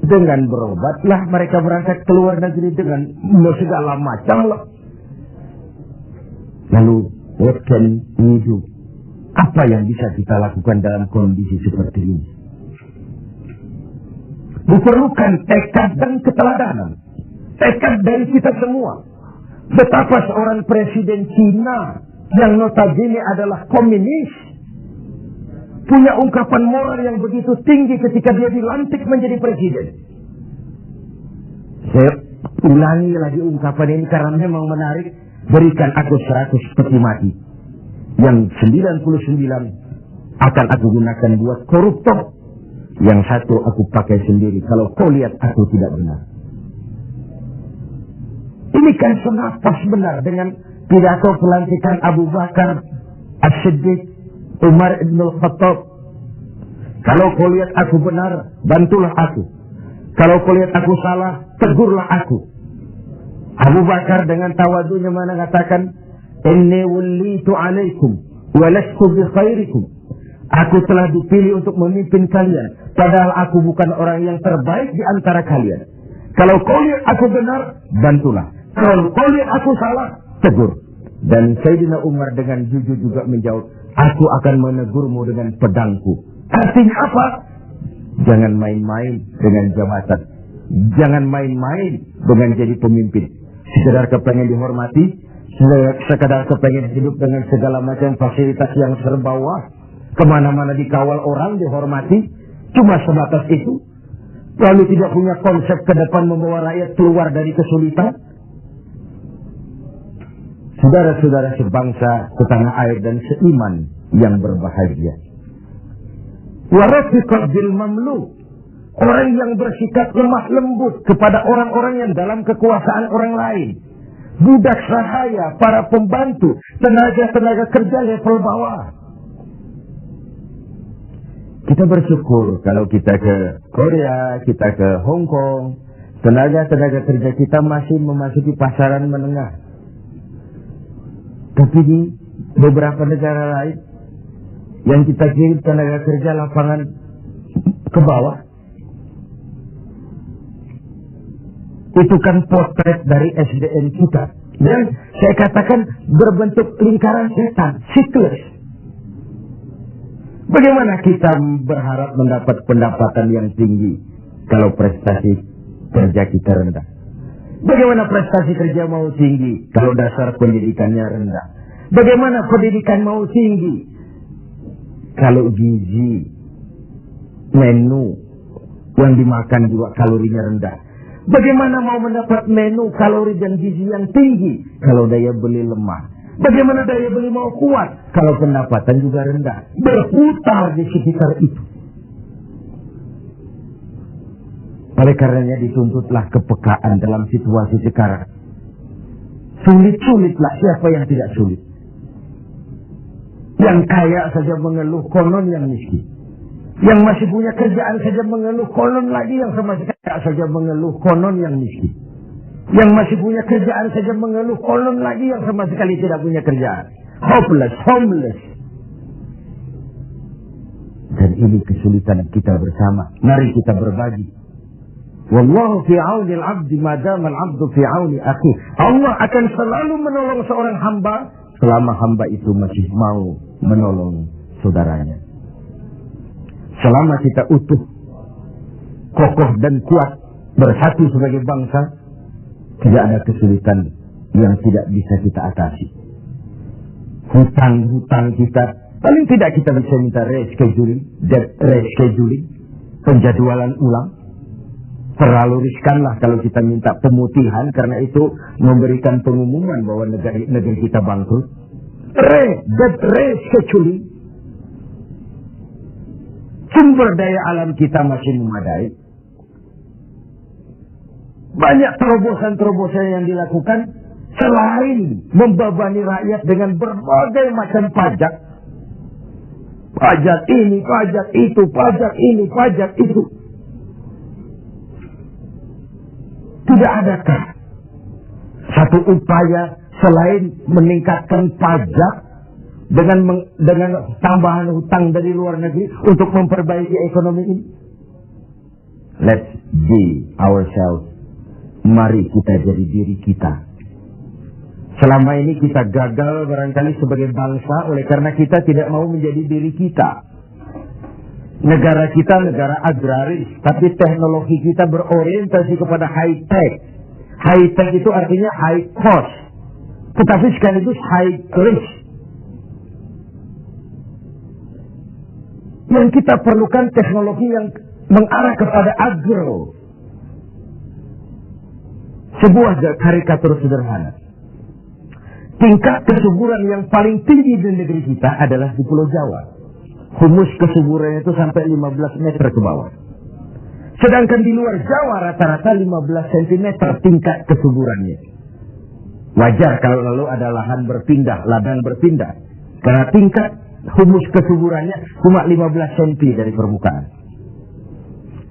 dengan berobatlah mereka berangkat ke luar negeri dengan segala macam lah. Lalu, what can we do? Apa yang bisa kita lakukan dalam kondisi seperti ini? Diperlukan tekad dan keteladanan. Tekad dari kita semua. Betapa seorang presiden Cina yang notabene adalah komunis punya ungkapan moral yang begitu tinggi ketika dia dilantik menjadi presiden. Saya ulangi lagi ungkapan ini karena memang menarik. Berikan aku 100 peti mati, yang 99 akan aku gunakan buat koruptor, yang satu aku pakai sendiri kalau kau lihat aku tidak benar. Ini kan senapas benar dengan pidato pelantikan Abu Bakar As-Siddiq, Umar Ibn Al-Khattab. Kalau kau lihat aku benar, bantulah aku. Kalau kau lihat aku salah, tegurlah aku. Abu Bakar dengan tawadunya mengatakan, inni wulitu alaikum walastu bi khairikum. Aku telah dipilih untuk memimpin kalian, padahal aku bukan orang yang terbaik di antara kalian. Kalau kau lihat aku benar, bantulah. Kalau kau lihat aku salah, tegur. Dan Sayyidina Umar dengan jujur juga menjawab, aku akan menegurmu dengan pedangku. Artinya apa? Jangan main-main dengan jabatan. Jangan main-main dengan jadi pemimpin. Sekedar kepengen dihormati, sekedar kepengen hidup dengan segala macam fasilitas yang serba wah, kemana-mana dikawal orang, dihormati, cuma sebatas itu. Lalu tidak punya konsep ke depan membawa rakyat keluar dari kesulitan. Saudara-saudara sebangsa, setanah air dan seiman yang berbahagia. Warafiqat bil mamluk, orang yang bersikap lemah lembut kepada orang-orang yang dalam kekuasaan orang lain. Budak sahaya, para pembantu, tenaga-tenaga kerja level bawah. Kita bersyukur kalau kita ke Korea, kita ke Hong Kong, tenaga-tenaga kerja kita masih memasuki pasaran menengah. Tapi di beberapa negara lain, yang kita kirim tenaga kerja lapangan ke bawah, itu kan potret dari SDM kita. Dan saya katakan berbentuk lingkaran setan, siklus. Bagaimana kita berharap mendapat pendapatan yang tinggi kalau prestasi kerja kita rendah? Bagaimana prestasi kerja mau tinggi kalau dasar pendidikannya rendah? Bagaimana pendidikan mau tinggi kalau gizi, menu yang dimakan juga kalorinya rendah? Bagaimana mau mendapat menu kalori dan gizi yang tinggi kalau daya beli lemah? Bagaimana daya beli mau kuat kalau pendapatan juga rendah? Berputar di sekitar itu. Oleh karenanya dituntutlah kepekaan dalam situasi sekarang. Sulit-sulitlah, siapa yang tidak sulit? Yang kaya saja mengeluh, konon yang miskin. Yang masih punya kerjaan saja mengeluh, konon lagi yang sama kaya saja mengeluh, konon yang miskin. Yang masih punya kerjaan saja mengeluh, konon lagi yang sama sekali tidak punya kerjaan. Hopeless, homeless. Dan ini kesulitan kita bersama. Mari kita berbagi. Wallahu fi auni al-'abdi madama al-'abdu fi auni akhi. Allah akan selalu menolong seorang hamba selama hamba itu masih mau menolong saudaranya. Selama kita utuh, kokoh dan kuat, bersatu sebagai bangsa, tidak ada kesulitan yang tidak bisa kita atasi. Hutang-hutang kita, paling tidak kita bisa minta rescheduling, debt rescheduling, penjadwalan ulang. Terlalu riskanlah kalau kita minta pemutihan, karena itu memberikan pengumuman bahwa negeri kita bangkrut. Debt rescheduling. Sumber daya alam kita masih memadai. Banyak terobosan-terobosan yang dilakukan selain membebani rakyat dengan berbagai macam pajak. Pajak ini, pajak itu, pajak ini, pajak itu. Tidak adakah satu upaya selain meningkatkan pajak dengan tambahan hutang dari luar negeri untuk memperbaiki ekonomi ini? Let's be ourselves. Mari kita jadi diri kita. Selama ini kita gagal barangkali sebagai bangsa oleh karena kita tidak mau menjadi diri kita. Negara kita negara agraris, tapi teknologi kita berorientasi kepada high tech. High tech itu artinya high cost, tetapi sekaligus high risk. Yang kita perlukan teknologi yang mengarah kepada agro. Sebuah karikatur sederhana. Tingkat kesuburan yang paling tinggi di negeri kita adalah di Pulau Jawa. Humus kesuburannya itu sampai 15 meter ke bawah. Sedangkan di luar Jawa rata-rata 15 cm tingkat kesuburannya. Wajar kalau lalu ada lahan berpindah, ladang berpindah. Karena tingkat humus kesuburannya cuma 15 cm dari permukaan.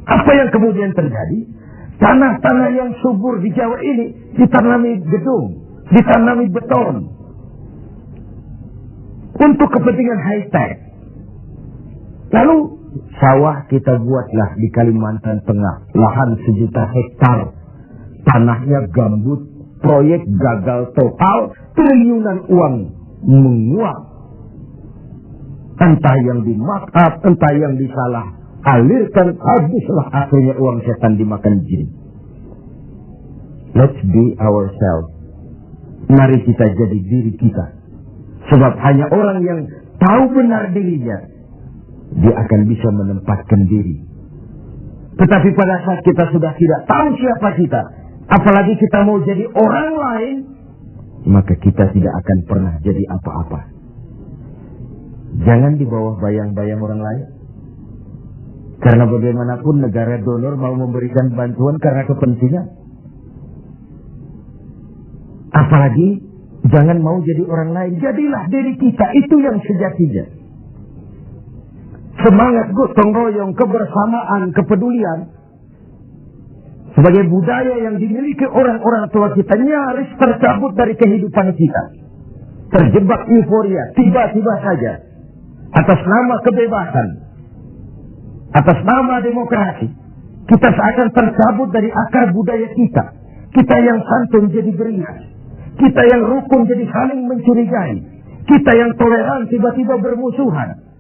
Apa yang kemudian terjadi? Tanah-tanah yang subur di Jawa ini ditanami gedung, ditanami beton. Untuk kepentingan high-tech. Lalu sawah kita buatlah di Kalimantan Tengah, lahan 1 juta hektar, tanahnya gambut, proyek gagal total, triliunan uang menguap. Entah yang dimakap, entah yang disalah alirkan, habislah akhirnya uang setan dimakan jin. Let's be ourselves. Mari kita jadi diri kita. Sebab hanya orang yang tahu benar dirinya, dia akan bisa menempatkan diri. Tetapi pada saat kita sudah tidak tahu siapa kita, apalagi kita mau jadi orang lain, maka kita tidak akan pernah jadi apa-apa. Jangan di bawah bayang-bayang orang lain. Karena bagaimanapun negara donor mau memberikan bantuan karena kepentingan. Apalagi jangan mau jadi orang lain. Jadilah diri kita, itu yang sejatinya. Semangat gotong royong, kebersamaan, kepedulian sebagai budaya yang dimiliki orang-orang tua kita nyaris tercabut dari kehidupan kita. Terjebak euforia, tiba-tiba saja atas nama kebebasan, atas nama demokrasi, kita seakan tercabut dari akar budaya kita. Kita yang santun jadi beringas, kita yang rukun jadi saling mencurigai, kita yang toleran tiba-tiba bermusuhan.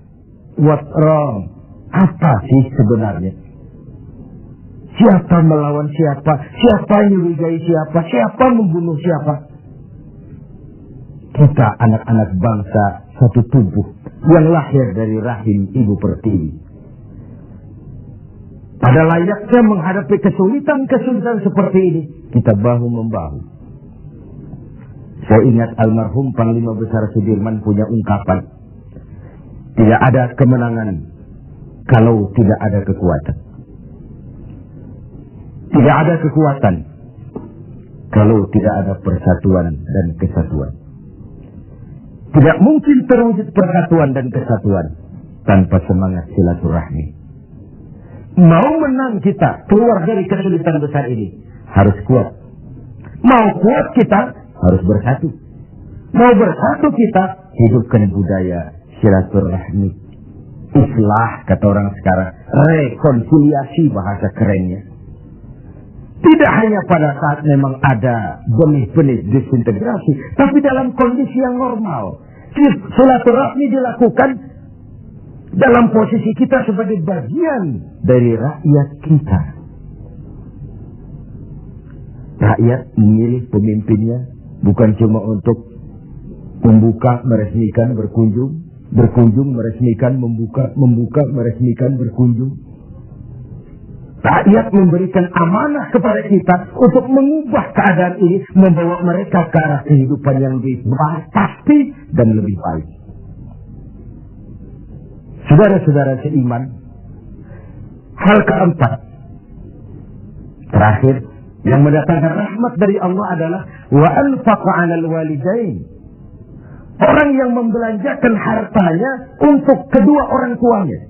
What wrong? Apa sih sebenarnya? Siapa melawan siapa? Siapa nyurigai siapa? Siapa membunuh siapa? Kita anak-anak bangsa satu tubuh yang lahir dari rahim Ibu Pertiwi. Pada layaknya menghadapi kesulitan-kesulitan seperti ini, kita bahu-membahu. Saya ingat almarhum Panglima Besar Sudirman punya ungkapan, tidak ada kemenangan kalau tidak ada kekuatan. Tidak ada kekuatan kalau tidak ada persatuan dan kesatuan. Tidak mungkin terwujud persatuan dan kesatuan tanpa semangat silaturahmi. Mau menang kita keluar dari kesulitan besar ini, harus kuat. Mau kuat kita, harus bersatu. Mau bersatu kita, hidupkan budaya silaturahmi. Islah, kata orang sekarang, rekonsiliasi bahasa kerennya. Tidak hanya pada saat memang ada benih-benih disintegrasi, tapi dalam kondisi yang normal. Silaturahmi dilakukan dalam posisi kita sebagai bagian dari rakyat kita. Rakyat memilih pemimpinnya bukan cuma untuk membuka, meresmikan, berkunjung, meresmikan, membuka, meresmikan, berkunjung. Rakyat memberikan amanah kepada kita untuk mengubah keadaan ini, membawa mereka ke arah kehidupan yang lebih pasti dan lebih baik. Saudara-saudara seiman, hal keempat, terakhir, yang mendatangkan rahmat dari Allah adalah wa anfaqa 'alal walidain. Orang yang membelanjakan hartanya untuk kedua orang tuanya.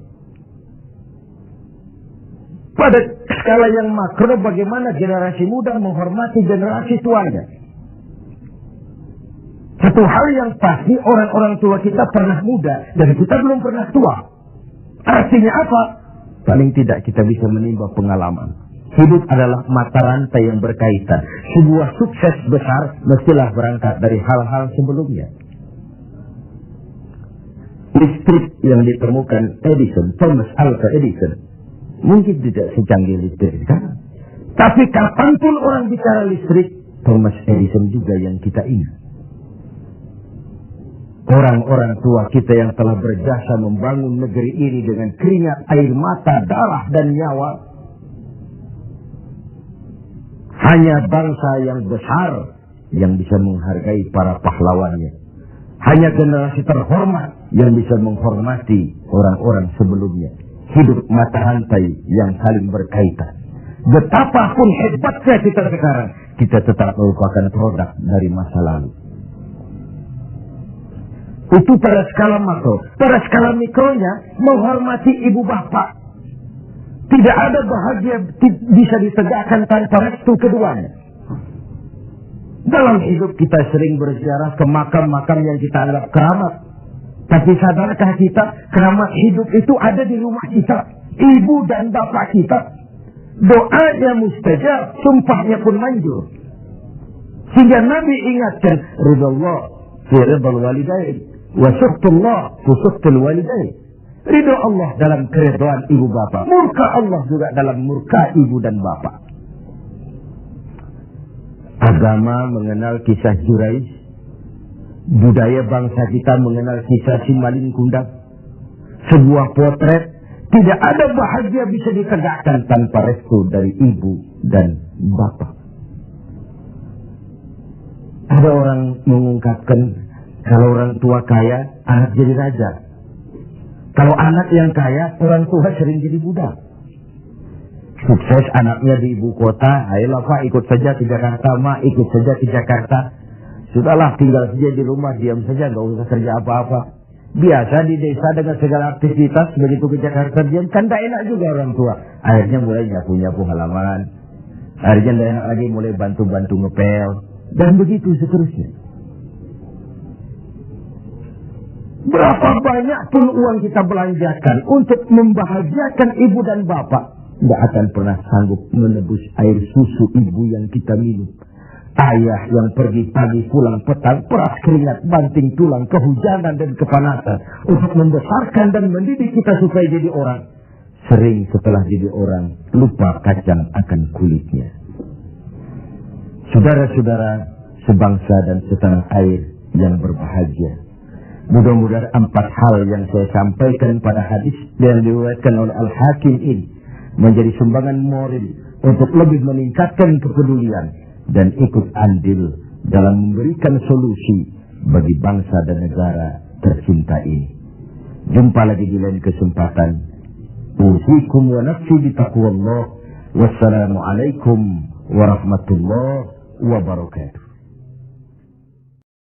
Pada skala yang makro, bagaimana generasi muda menghormati generasi tuanya. Satu hal yang pasti, orang-orang tua kita pernah muda dan kita belum pernah tua. Artinya apa? Paling tidak kita bisa menimba pengalaman. Hidup adalah mata rantai yang berkaitan. Sebuah sukses besar mestilah berangkat dari hal-hal sebelumnya. Listrik yang ditemukan Edison, Thomas Alva Edison, mungkin tidak secanggih listrik sekarang. Tapi kapanpun orang bicara listrik, Thomas Edison juga yang kita ingat. Orang-orang tua kita yang telah berjasa membangun negeri ini dengan keringat, air mata, darah, dan nyawa. Hanya bangsa yang besar yang bisa menghargai para pahlawannya. Hanya generasi terhormat yang bisa menghormati orang-orang sebelumnya. Hidup mata rantai yang saling berkaitan. Betapapun hebatnya kita sekarang, kita tetap merupakan produk dari masa lalu. Itu pada skala makro. Pada skala mikronya, menghormati ibu bapak. Tidak ada bahagia bisa ditegakkan tanpa restu keduanya. Dalam hidup kita sering berziarah ke makam-makam yang kita anggap keramat. Tapi sadarkah kita, keramat hidup itu ada di rumah kita, ibu dan bapak kita. Doanya mustajab, sumpahnya pun manjur. Sehingga Nabi ingatkan, ridallah fi ridal walidain, wa suhtullah fi suhtul walidain. Ridho Allah dalam keridhaan ibu bapak, murka Allah juga dalam murka ibu dan bapak. Agama mengenal kisah Juraij, budaya bangsa kita mengenal kisah Simalin Kundang. Sebuah potret, tidak ada bahagia bisa ditegakkan tanpa restu dari ibu dan bapak. Ada orang mengungkapkan, kalau orang tua kaya, anak jadi raja. Kalau anak yang kaya, orang tua sering jadi budak. Sukses anaknya di ibu kota, ayolah Pak, ikut saja ke Jakarta, Ma, ikut saja ke Jakarta. Sudahlah, tinggal saja di rumah, diam saja, gak usah kerja apa-apa. Biasa di desa dengan segala aktivitas, begitu ke Jakarta diam, kan tak enak juga orang tua. Akhirnya mulai nyapu-nyapu halaman. Akhirnya tidak enak lagi, mulai bantu-bantu ngepel. Dan begitu seterusnya. Berapa banyak pun uang kita belanjakan untuk membahagiakan ibu dan bapak, tidak akan pernah sanggup menebus air susu ibu yang kita minum. Ayah yang pergi pagi pulang petang, peras keringat, banting tulang, kehujanan dan kepanasan untuk membesarkan dan mendidik kita supaya jadi orang. Sering setelah jadi orang, lupa kacang akan kulitnya. Saudara-saudara sebangsa dan setanah air yang berbahagia. Mudah-mudahan 4 hal yang saya sampaikan pada hadis yang diriwayatkan oleh Al-Hakim ini menjadi sumbangan moral untuk lebih meningkatkan kepedulian dan ikut andil dalam memberikan solusi bagi bangsa dan negara tercinta ini. Jumpa lagi di lain kesempatan. Usikum wa nafsi bitaqwallah. Wassalamualaikum warahmatullahi wabarakatuh.